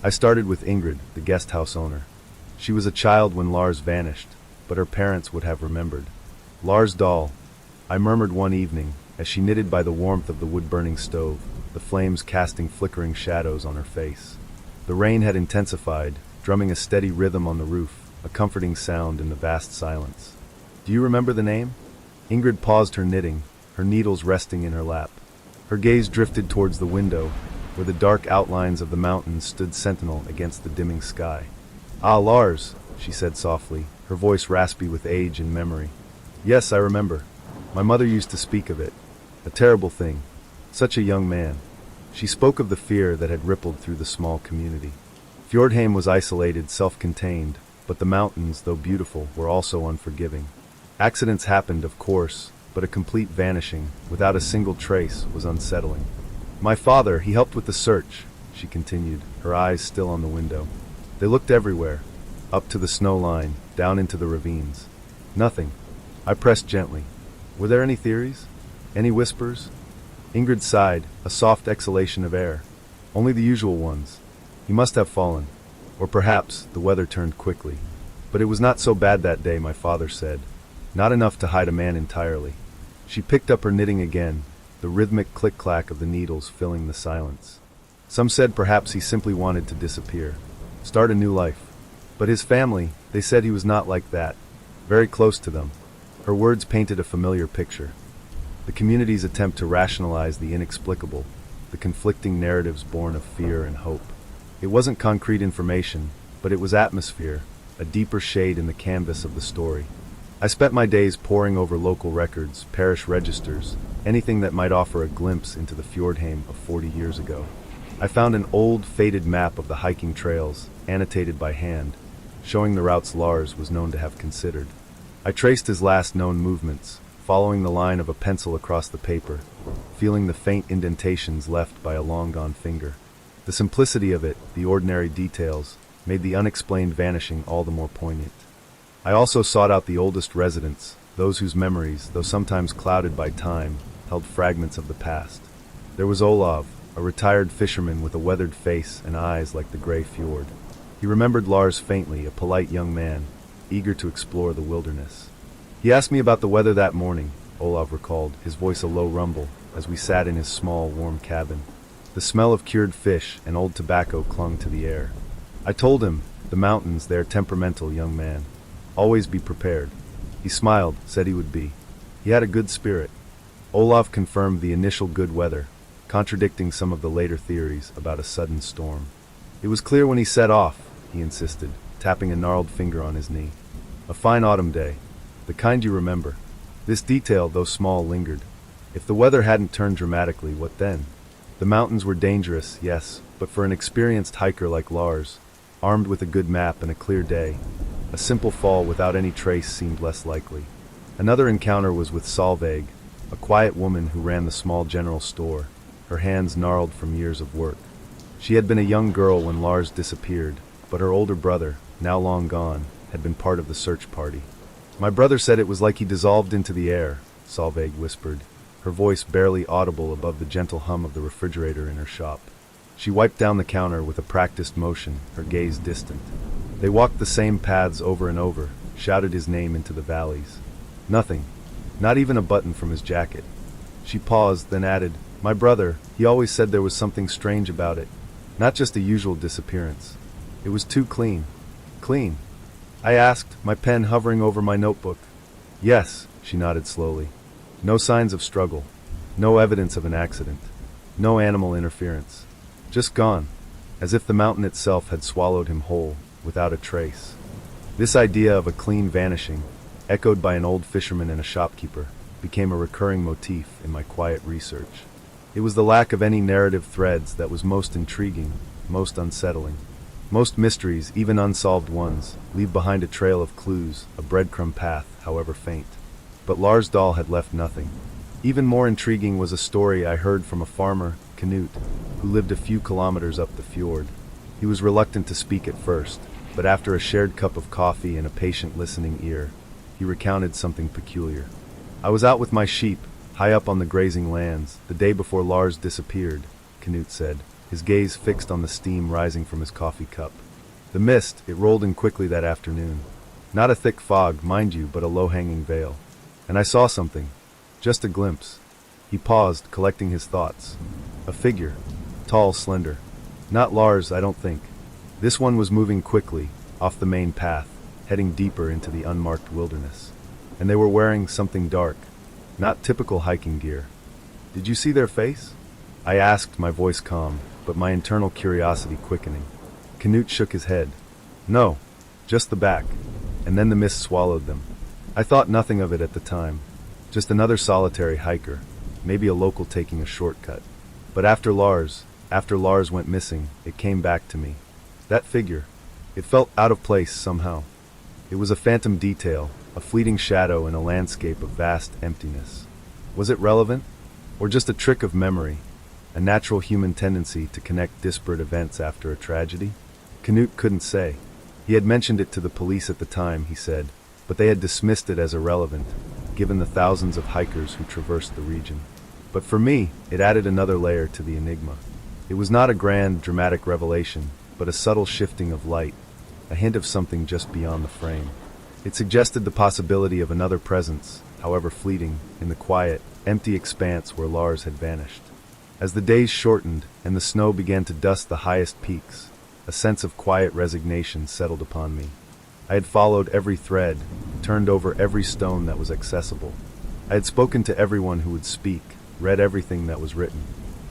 I started with Ingrid, the guest house owner. She was a child when Lars vanished, but her parents would have remembered. Lars' doll, I murmured one evening, as she knitted by the warmth of the wood-burning stove, the flames casting flickering shadows on her face. The rain had intensified, drumming a steady rhythm on the roof, a comforting sound in the vast silence. Do you remember the name? Ingrid paused her knitting, her needles resting in her lap. Her gaze drifted towards the window, where the dark outlines of the mountains stood sentinel against the dimming sky. Ah, Lars, she said softly, her voice raspy with age and memory. Yes, I remember. My mother used to speak of it. A terrible thing. Such a young man. She spoke of the fear that had rippled through the small community. Fjordheim was isolated, self-contained, but the mountains, though beautiful, were also unforgiving. Accidents happened, of course, but a complete vanishing, without a single trace, was unsettling. My father, he helped with the search, she continued, her eyes still on the window. They looked everywhere, up to the snow line, down into the ravines. Nothing. I pressed gently. Were there any theories? Any whispers? Ingrid sighed, a soft exhalation of air. Only the usual ones. He must have fallen. Or perhaps the weather turned quickly. But it was not so bad that day, my father said. Not enough to hide a man entirely. She picked up her knitting again, the rhythmic click-clack of the needles filling the silence. Some said perhaps he simply wanted to disappear, start a new life. But his family, they said he was not like that. Very close to them. Her words painted a familiar picture. The community's attempt to rationalize the inexplicable, the conflicting narratives born of fear and hope. It wasn't concrete information, but it was atmosphere, a deeper shade in the canvas of the story. I spent my days poring over local records, parish registers, anything that might offer a glimpse into the Fjordheim of 40 years ago. I found an old, faded map of the hiking trails, annotated by hand, showing the routes Lars was known to have considered. I traced his last known movements, following the line of a pencil across the paper, feeling the faint indentations left by a long-gone finger. The simplicity of it, the ordinary details, made the unexplained vanishing all the more poignant. I also sought out the oldest residents, those whose memories, though sometimes clouded by time, held fragments of the past. There was Olav, a retired fisherman with a weathered face and eyes like the gray fjord. He remembered Lars faintly, a polite young man, eager to explore the wilderness. He asked me about the weather that morning, Olav recalled, his voice a low rumble, as we sat in his small, warm cabin. The smell of cured fish and old tobacco clung to the air. I told him, the mountains, they're temperamental, young man. Always be prepared. He smiled, said he would be. He had a good spirit. Olaf confirmed the initial good weather, contradicting some of the later theories about a sudden storm. It was clear when he set off, he insisted, tapping a gnarled finger on his knee. A fine autumn day. The kind you remember. This detail, though small, lingered. If the weather hadn't turned dramatically, what then? The mountains were dangerous, yes, but for an experienced hiker like Lars, armed with a good map and a clear day, a simple fall without any trace seemed less likely. Another encounter was with Solveig, a quiet woman who ran the small general store, her hands gnarled from years of work. She had been a young girl when Lars disappeared, but her older brother, now long gone, had been part of the search party. My brother said it was like he dissolved into the air, Solveig whispered, her voice barely audible above the gentle hum of the refrigerator in her shop. She wiped down the counter with a practiced motion, her gaze distant. They walked the same paths over and over, shouted his name into the valleys. Nothing, not even a button from his jacket. She paused, then added, "My brother, he always said there was something strange about it. Not just a usual disappearance. It was too clean." "Clean?" I asked, my pen hovering over my notebook. "Yes," she nodded slowly. "No signs of struggle. No evidence of an accident. No animal interference. Just gone, as if the mountain itself had swallowed him whole, without a trace." This idea of a clean vanishing, echoed by an old fisherman and a shopkeeper, became a recurring motif in my quiet research. It was the lack of any narrative threads that was most intriguing, most unsettling. Most mysteries, even unsolved ones, leave behind a trail of clues, a breadcrumb path, however faint. But Lars Dahl had left nothing. Even more intriguing was a story I heard from a farmer, Knut, who lived a few kilometers up the fjord. He was reluctant to speak at first, but after a shared cup of coffee and a patient listening ear, he recounted something peculiar. "I was out with my sheep, high up on the grazing lands, the day before Lars disappeared," Knut said. his gaze fixed on the steam rising from his coffee cup. The mist, it rolled in quickly that afternoon. Not a thick fog, mind you, but a low-hanging veil. And I saw something. Just a glimpse. He paused, collecting his thoughts. A figure. Tall, slender. Not Lars, I don't think. This one was moving quickly, off the main path, heading deeper into the unmarked wilderness. And they were wearing something dark. Not typical hiking gear. Did you see their face? I asked, my voice calm, but my internal curiosity quickening. Knut shook his head. No, just the back. And then the mist swallowed them. I thought nothing of it at the time. Just another solitary hiker, maybe a local taking a shortcut. But after Lars went missing, it came back to me. That figure, it felt out of place somehow. It was a phantom detail, a fleeting shadow in a landscape of vast emptiness. Was it relevant? Or just a trick of memory? A natural human tendency to connect disparate events after a tragedy? Knut couldn't say. He had mentioned it to the police at the time, he said, but they had dismissed it as irrelevant, given the thousands of hikers who traversed the region. But for me, it added another layer to the enigma. It was not a grand, dramatic revelation, but a subtle shifting of light, a hint of something just beyond the frame. It suggested the possibility of another presence, however fleeting, in the quiet, empty expanse where Lars had vanished. As the days shortened and the snow began to dust the highest peaks, a sense of quiet resignation settled upon me. I had followed every thread, turned over every stone that was accessible. I had spoken to everyone who would speak, read everything that was written.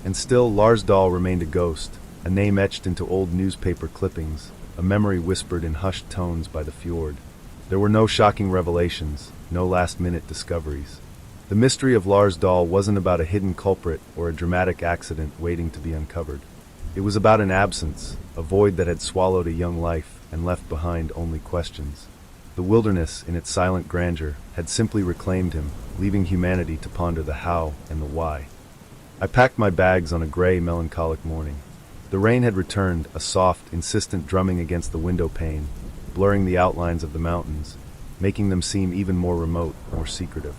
And still Lars Dahl remained a ghost, a name etched into old newspaper clippings, a memory whispered in hushed tones by the fjord. There were no shocking revelations, no last-minute discoveries. The mystery of Lars Dahl wasn't about a hidden culprit or a dramatic accident waiting to be uncovered. It was about an absence, a void that had swallowed a young life and left behind only questions. The wilderness, in its silent grandeur, had simply reclaimed him, leaving humanity to ponder the how and the why. I packed my bags on a gray, melancholic morning. The rain had returned, a soft, insistent drumming against the window pane, blurring the outlines of the mountains, making them seem even more remote, more secretive.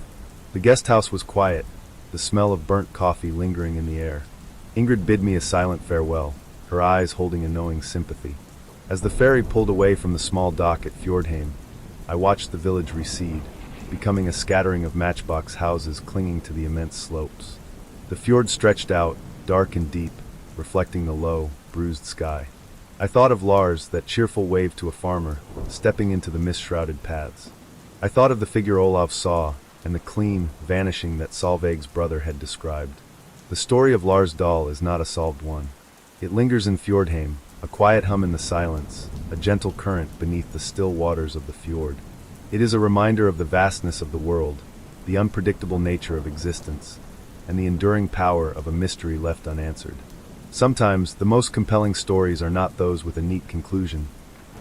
The guest house was quiet, the smell of burnt coffee lingering in the air. Ingrid bid me a silent farewell, her eyes holding a knowing sympathy. As the ferry pulled away from the small dock at Fjordheim, I watched the village recede, becoming a scattering of matchbox houses clinging to the immense slopes. The fjord stretched out, dark and deep, reflecting the low, bruised sky. I thought of Lars, that cheerful wave to a farmer, stepping into the mist-shrouded paths. I thought of the figure Olaf saw, and the clean vanishing that Solveig's brother had described. The story of Lars Dahl is not a solved one. It lingers in Fjordheim, a quiet hum in the silence, a gentle current beneath the still waters of the fjord. It is a reminder of the vastness of the world, the unpredictable nature of existence, and the enduring power of a mystery left unanswered. Sometimes, the most compelling stories are not those with a neat conclusion,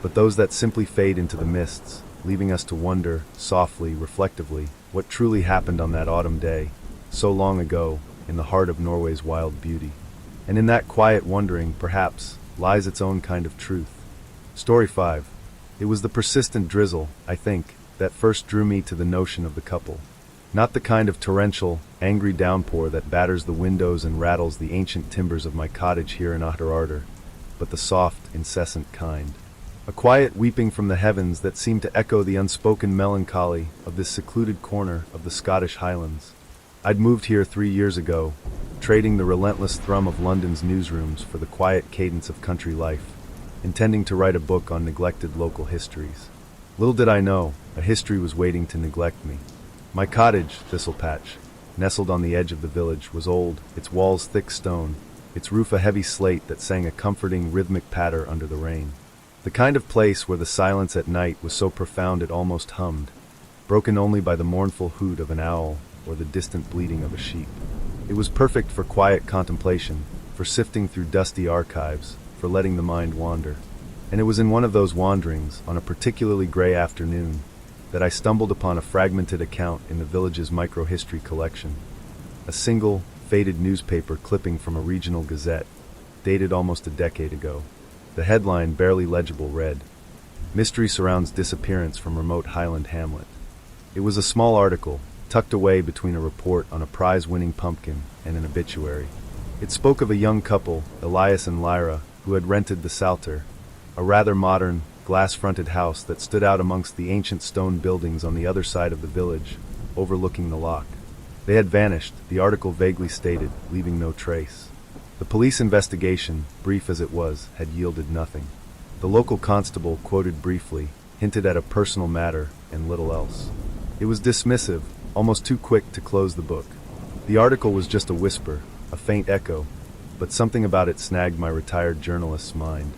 but those that simply fade into the mists, leaving us to wonder, softly, reflectively, what truly happened on that autumn day, so long ago, in the heart of Norway's wild beauty. And in that quiet wondering, perhaps, lies its own kind of truth. Story 5. It was the persistent drizzle, I think, that first drew me to the notion of the couple. Not the kind of torrential, angry downpour that batters the windows and rattles the ancient timbers of my cottage here in Otterarder, but the soft, incessant kind. A quiet weeping from the heavens that seemed to echo the unspoken melancholy of this secluded corner of the Scottish Highlands. I'd moved here 3 years ago, trading the relentless thrum of London's newsrooms for the quiet cadence of country life, intending to write a book on neglected local histories. Little did I know, a history was waiting to neglect me. My cottage, Thistlepatch, nestled on the edge of the village, was old, its walls thick stone, its roof a heavy slate that sang a comforting, rhythmic patter under the rain. The kind of place where the silence at night was so profound it almost hummed, broken only by the mournful hoot of an owl or the distant bleating of a sheep. It was perfect for quiet contemplation, for sifting through dusty archives, for letting the mind wander. And it was in one of those wanderings, on a particularly gray afternoon, that I stumbled upon a fragmented account in the village's microhistory collection. A single, faded newspaper clipping from a regional gazette, dated almost a decade ago. The headline, barely legible, read, "Mystery surrounds disappearance from remote Highland hamlet." It was a small article, tucked away between a report on a prize-winning pumpkin and an obituary. It spoke of a young couple, Elias and Lyra, who had rented the Salter, a rather modern, glass-fronted house that stood out amongst the ancient stone buildings on the other side of the village, overlooking the loch. They had vanished, the article vaguely stated, leaving no trace. The police investigation, brief as it was, had yielded nothing. The local constable, quoted briefly, hinted at a personal matter and little else. It was dismissive, almost too quick to close the book. The article was just a whisper, a faint echo, but something about it snagged my retired journalist's mind.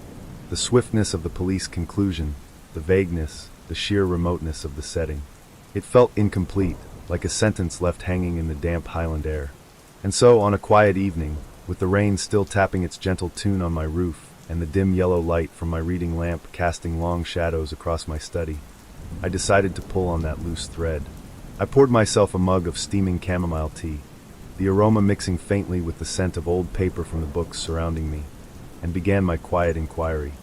The swiftness of the police conclusion, the vagueness, the sheer remoteness of the setting. It felt incomplete, like a sentence left hanging in the damp Highland air. And so, on a quiet evening, with the rain still tapping its gentle tune on my roof, and the dim yellow light from my reading lamp casting long shadows across my study, I decided to pull on that loose thread. I poured myself a mug of steaming chamomile tea, the aroma mixing faintly with the scent of old paper from the books surrounding me, and began my quiet inquiry.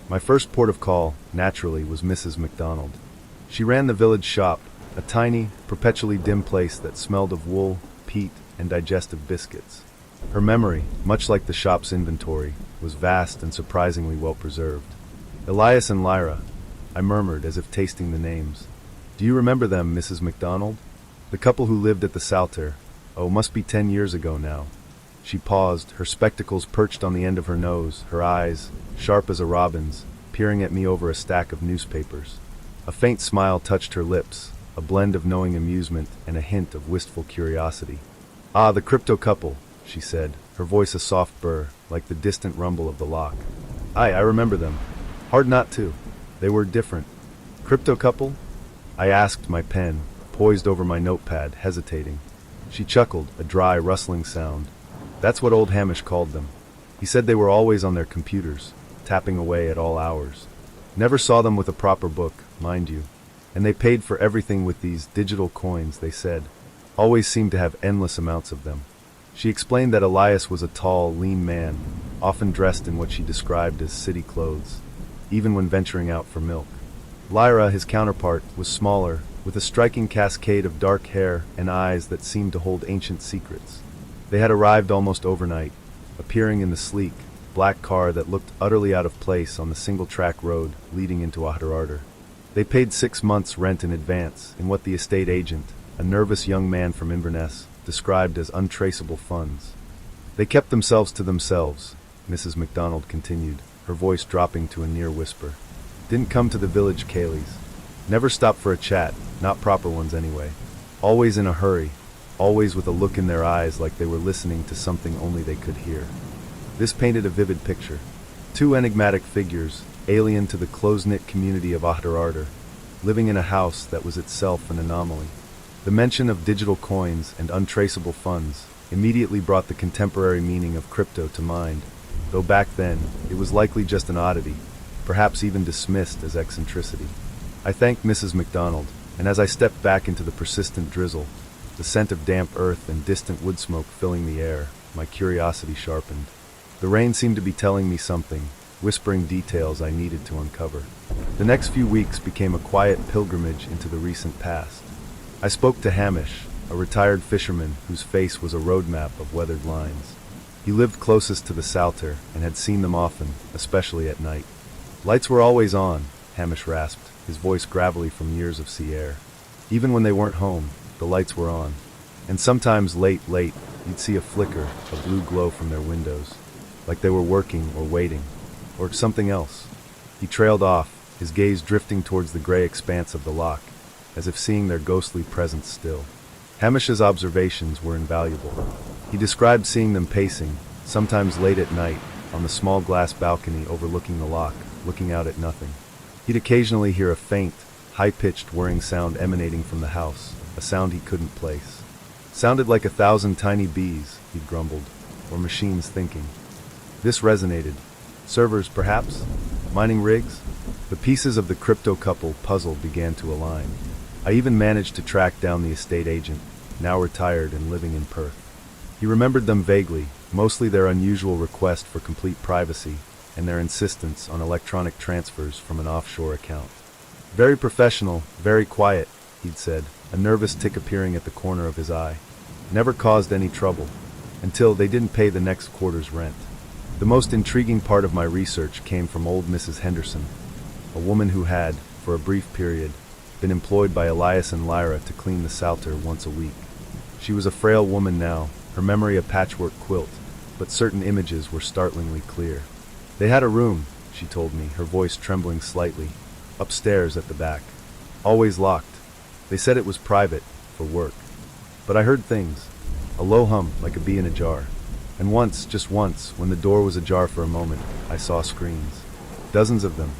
My first port of call, naturally, was Mrs. MacDonald. She ran the village shop, a tiny, perpetually dim place that smelled of wool, peat, and digestive biscuits. Her memory, much like the shop's inventory, was vast and surprisingly well preserved. Elias and Lyra, I murmured as if tasting the names. Do you remember them, Mrs. MacDonald? The couple who lived at the Salter. Oh, must be 10 years ago now. She paused, her spectacles perched on the end of her nose, her eyes, sharp as a robin's, peering at me over a stack of newspapers. A faint smile touched her lips, a blend of knowing amusement and a hint of wistful curiosity. Ah, the crypto couple, she said, her voice a soft burr, like the distant rumble of the loch. I remember them. Hard not to. They were different. Crypto couple? I asked, my pen, poised over my notepad, hesitating. She chuckled, a dry, rustling sound. That's what old Hamish called them. He said they were always on their computers, tapping away at all hours. Never saw them with a proper book, mind you. And they paid for everything with these digital coins, they said. Always seemed to have endless amounts of them. She explained that Elias was a tall, lean man, often dressed in what she described as city clothes, even when venturing out for milk. Lyra, his counterpart, was smaller, with a striking cascade of dark hair and eyes that seemed to hold ancient secrets. They had arrived almost overnight, appearing in the sleek, black car that looked utterly out of place on the single-track road leading into Ahtararder. They paid 6 months' rent in advance in what the estate agent, a nervous young man from Inverness, described as untraceable funds. They kept themselves to themselves, Mrs. MacDonald continued, her voice dropping to a near whisper. Didn't come to the village Cayleys. Never stopped for a chat, not proper ones anyway. Always in a hurry, always with a look in their eyes like they were listening to something only they could hear. This painted a vivid picture. 2 enigmatic figures, alien to the close-knit community of Ahtararder, living in a house that was itself an anomaly. The mention of digital coins and untraceable funds immediately brought the contemporary meaning of crypto to mind, though back then it was likely just an oddity, perhaps even dismissed as eccentricity. I thanked Mrs. MacDonald, and as I stepped back into the persistent drizzle, the scent of damp earth and distant wood smoke filling the air, my curiosity sharpened. The rain seemed to be telling me something, whispering details I needed to uncover. The next few weeks became a quiet pilgrimage into the recent past. I spoke to Hamish, a retired fisherman whose face was a roadmap of weathered lines. He lived closest to the Salter and had seen them often, especially at night. Lights were always on, Hamish rasped, his voice gravelly from years of sea air. Even when they weren't home, the lights were on. And sometimes late, you'd see a flicker, a blue glow from their windows, like they were working or waiting, or something else. He trailed off, his gaze drifting towards the gray expanse of the loch, as if seeing their ghostly presence still. Hamish's observations were invaluable. He described seeing them pacing, sometimes late at night, on the small glass balcony overlooking the loch, looking out at nothing. He'd occasionally hear a faint, high-pitched whirring sound emanating from the house, a sound he couldn't place. Sounded like 1,000 tiny bees, he'd grumbled, or machines thinking. This resonated. Servers, perhaps? Mining rigs? The pieces of the crypto couple puzzle began to align. I even managed to track down the estate agent, now retired and living in Perth. He remembered them vaguely, mostly their unusual request for complete privacy and their insistence on electronic transfers from an offshore account. Very professional, very quiet, he'd said, a nervous tick appearing at the corner of his eye. Never caused any trouble. until they didn't pay the next quarter's rent. The most intriguing part of my research came from old Mrs. Henderson, a woman who had, for a brief period, been employed by Elias and Lyra to clean the Salter once a week. She was a frail woman now, her memory a patchwork quilt, but certain images were startlingly clear. They had a room, she told me, her voice trembling slightly, upstairs at the back. Always locked. They said it was private, for work. But I heard things. A low hum, like a bee in a jar. And once, just once, when the door was ajar for a moment, I saw screens. Dozens of them,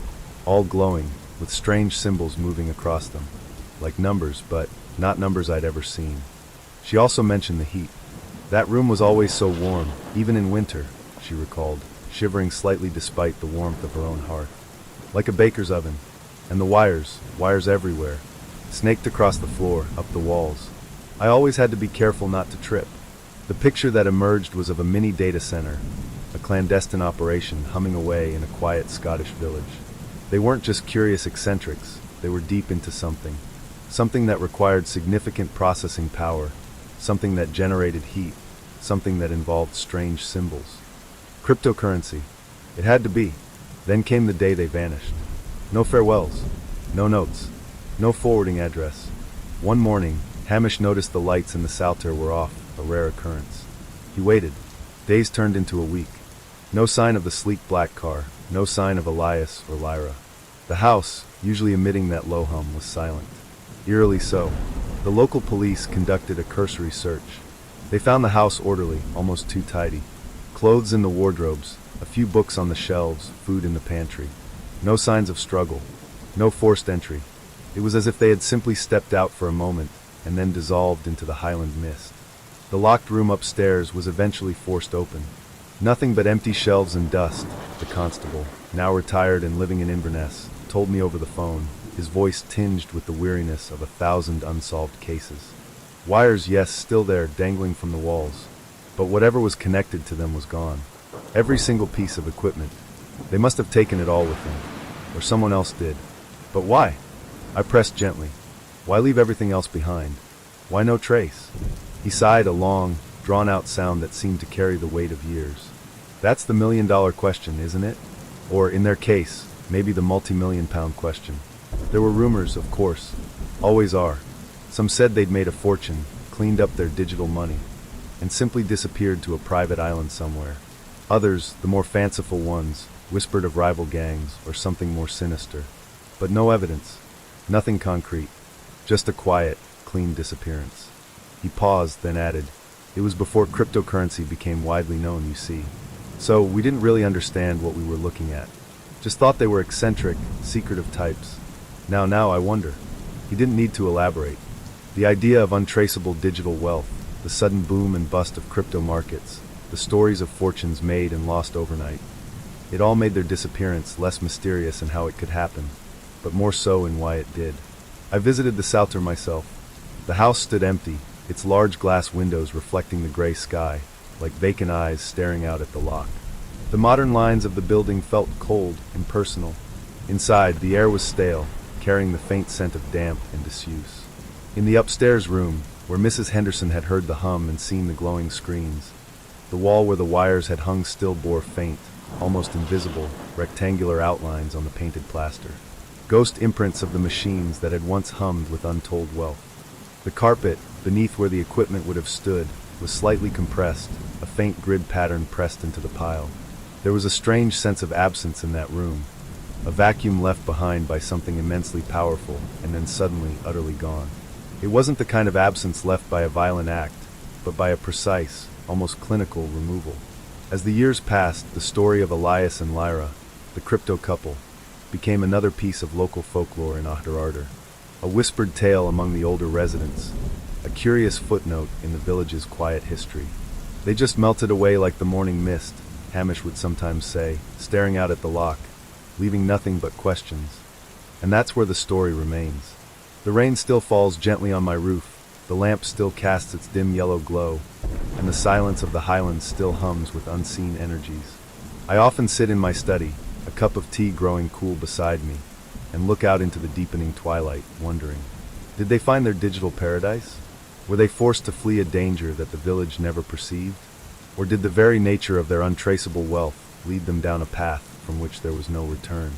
all glowing, with strange symbols moving across them. Like numbers, but not numbers I'd ever seen. She also mentioned the heat. That room was always so warm, even in winter, she recalled, shivering slightly despite the warmth of her own hearth. Like a baker's oven. And the wires everywhere, snaked across the floor, up the walls. I always had to be careful not to trip. The picture that emerged was of a mini data center, a clandestine operation humming away in a quiet Scottish village. They weren't just curious eccentrics, they were deep into something. Something that required significant processing power, something that generated heat, something that involved strange symbols. Cryptocurrency. It had to be. Then came the day they vanished. No farewells, no notes, no forwarding address. One morning, Hamish noticed the lights in the Salter were off, a rare occurrence. He waited. Days turned into a week. No sign of the sleek black car, no sign of Elias or Lyra. The house, usually emitting that low hum, was silent. Eerily so. The local police conducted a cursory search. They found the house orderly, almost too tidy. Clothes in the wardrobes, a few books on the shelves, food in the pantry. No signs of struggle, no forced entry. It was as if they had simply stepped out for a moment and then dissolved into the Highland mist. The locked room upstairs was eventually forced open. Nothing but empty shelves and dust, the constable, now retired and living in Inverness, told me over the phone, his voice tinged with the weariness of 1,000 unsolved cases. Wires, yes, still there, dangling from the walls, but whatever was connected to them was gone. Every single piece of equipment. They must have taken it all with them, or someone else did. But why? I pressed gently. Why leave everything else behind? Why no trace? He sighed, a long, drawn-out sound that seemed to carry the weight of years. That's the million-dollar question, isn't it? Or, in their case, maybe the multi-million-pound question. There were rumors, of course. Always are. Some said they'd made a fortune, cleaned up their digital money, and simply disappeared to a private island somewhere. Others, the more fanciful ones, whispered of rival gangs or something more sinister. But no evidence. Nothing concrete. Just a quiet, clean disappearance. He paused, then added, "It was before cryptocurrency became widely known, you see. So we didn't really understand what we were looking at. Just thought they were eccentric, secretive types. Now I wonder." He didn't need to elaborate. The idea of untraceable digital wealth, the sudden boom and bust of crypto markets, the stories of fortunes made and lost overnight. It all made their disappearance less mysterious in how it could happen, but more so in why it did. I visited the Salter myself. The house stood empty, its large glass windows reflecting the gray sky, like vacant eyes staring out at the lock. The modern lines of the building felt cold, impersonal. Inside, the air was stale, carrying the faint scent of damp and disuse. In the upstairs room, where Mrs. Henderson had heard the hum and seen the glowing screens, the wall where the wires had hung still bore faint, almost invisible, rectangular outlines on the painted plaster. Ghost imprints of the machines that had once hummed with untold wealth. The carpet, beneath where the equipment would have stood, was slightly compressed, a faint grid pattern pressed into the pile. There was a strange sense of absence in that room, a vacuum left behind by something immensely powerful, and then suddenly utterly gone. It wasn't the kind of absence left by a violent act, but by a precise, almost clinical removal. As the years passed, the story of Elias and Lyra, the crypto couple, became another piece of local folklore in Ahderarder, a whispered tale among the older residents, a curious footnote in the village's quiet history. They just melted away like the morning mist, Hamish would sometimes say, staring out at the lock, leaving nothing but questions. And that's where the story remains. The rain still falls gently on my roof, the lamp still casts its dim yellow glow, and the silence of the Highlands still hums with unseen energies. I often sit in my study, a cup of tea growing cool beside me, and look out into the deepening twilight, wondering, did they find their digital paradise? Were they forced to flee a danger that the village never perceived? Or did the very nature of their untraceable wealth lead them down a path from which there was no return?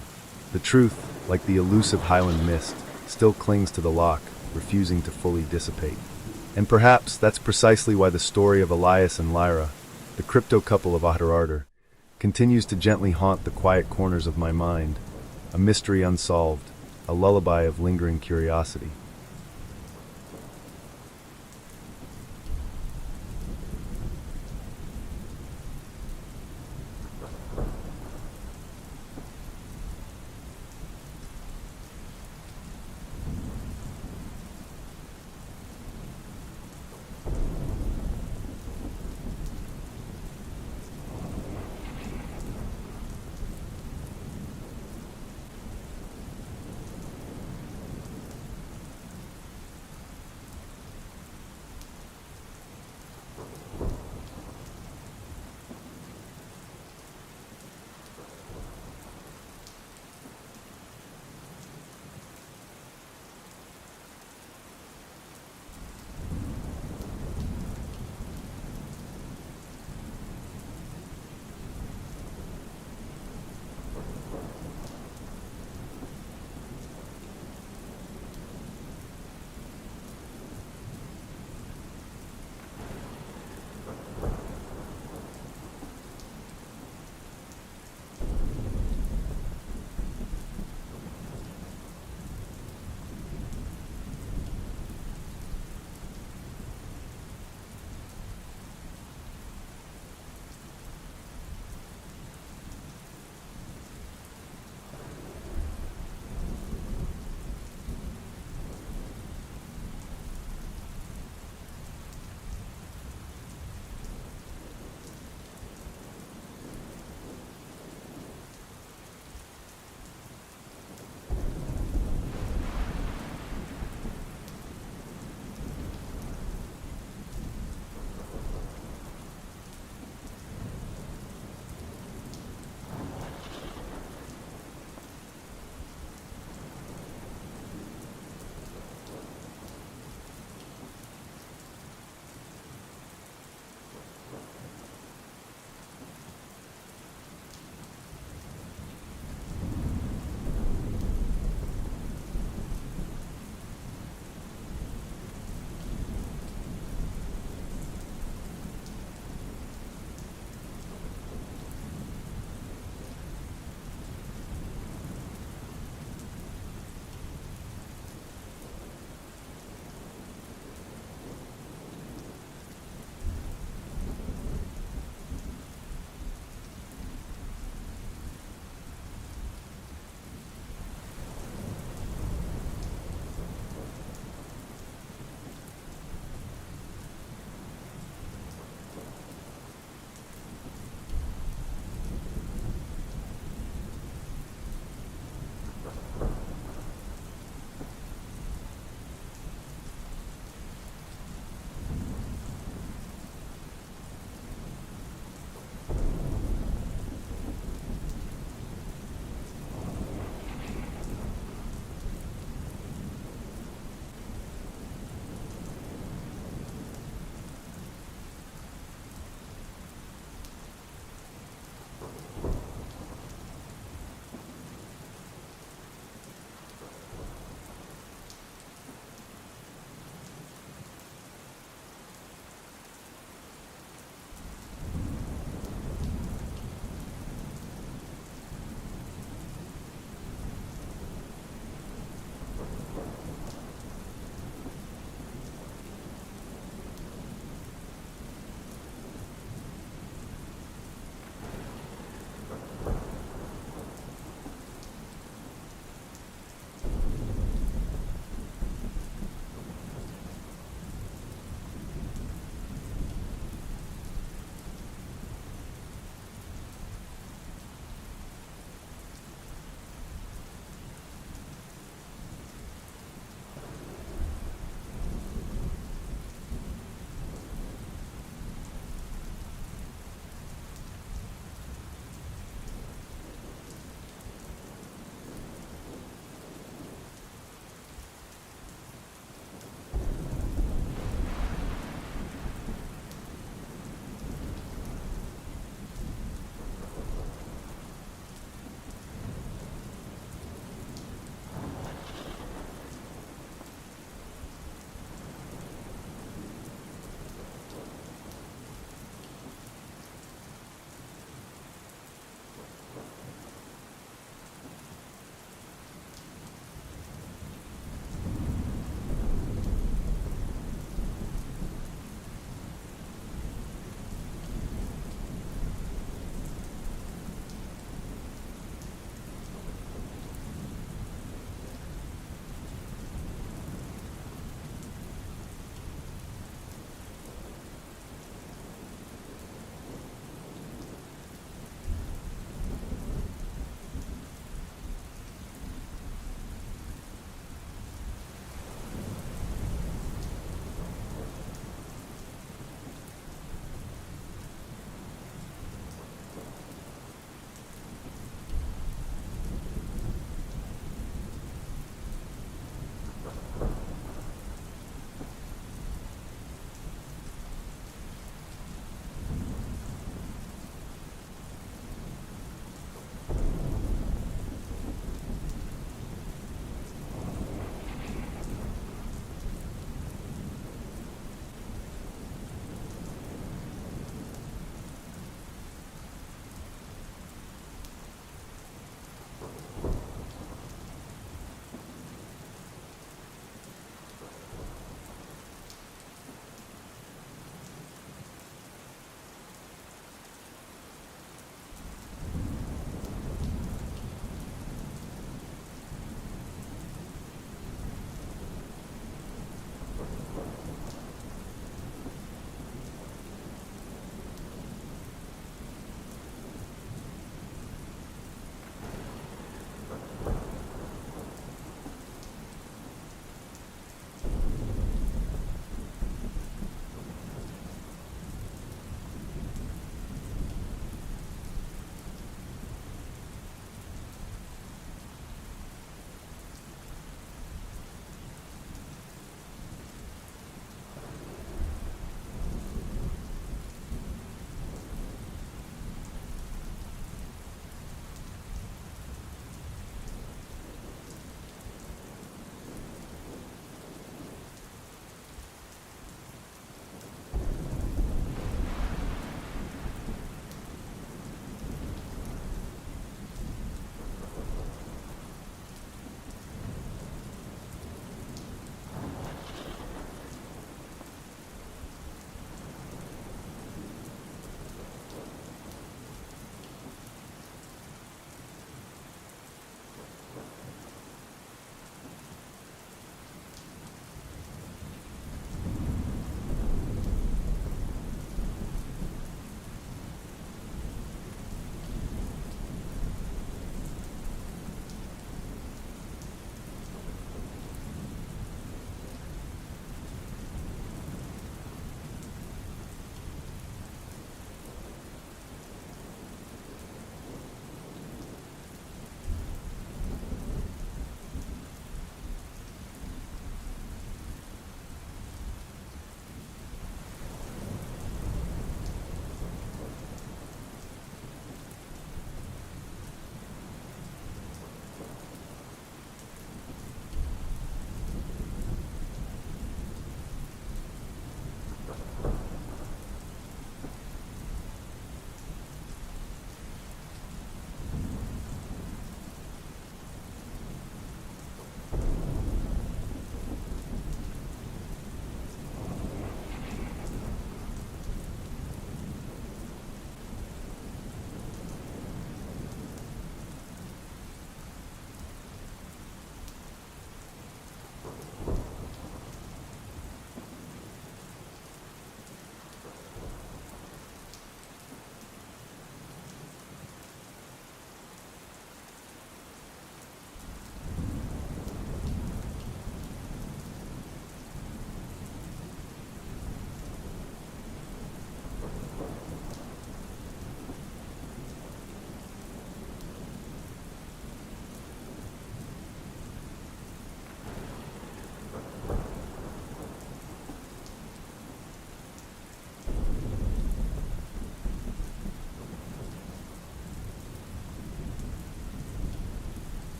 The truth, like the elusive Highland mist, still clings to the lock, refusing to fully dissipate. And perhaps that's precisely why the story of Elias and Lyra, the crypto couple of Otterarder, continues to gently haunt the quiet corners of my mind, a mystery unsolved, a lullaby of lingering curiosity.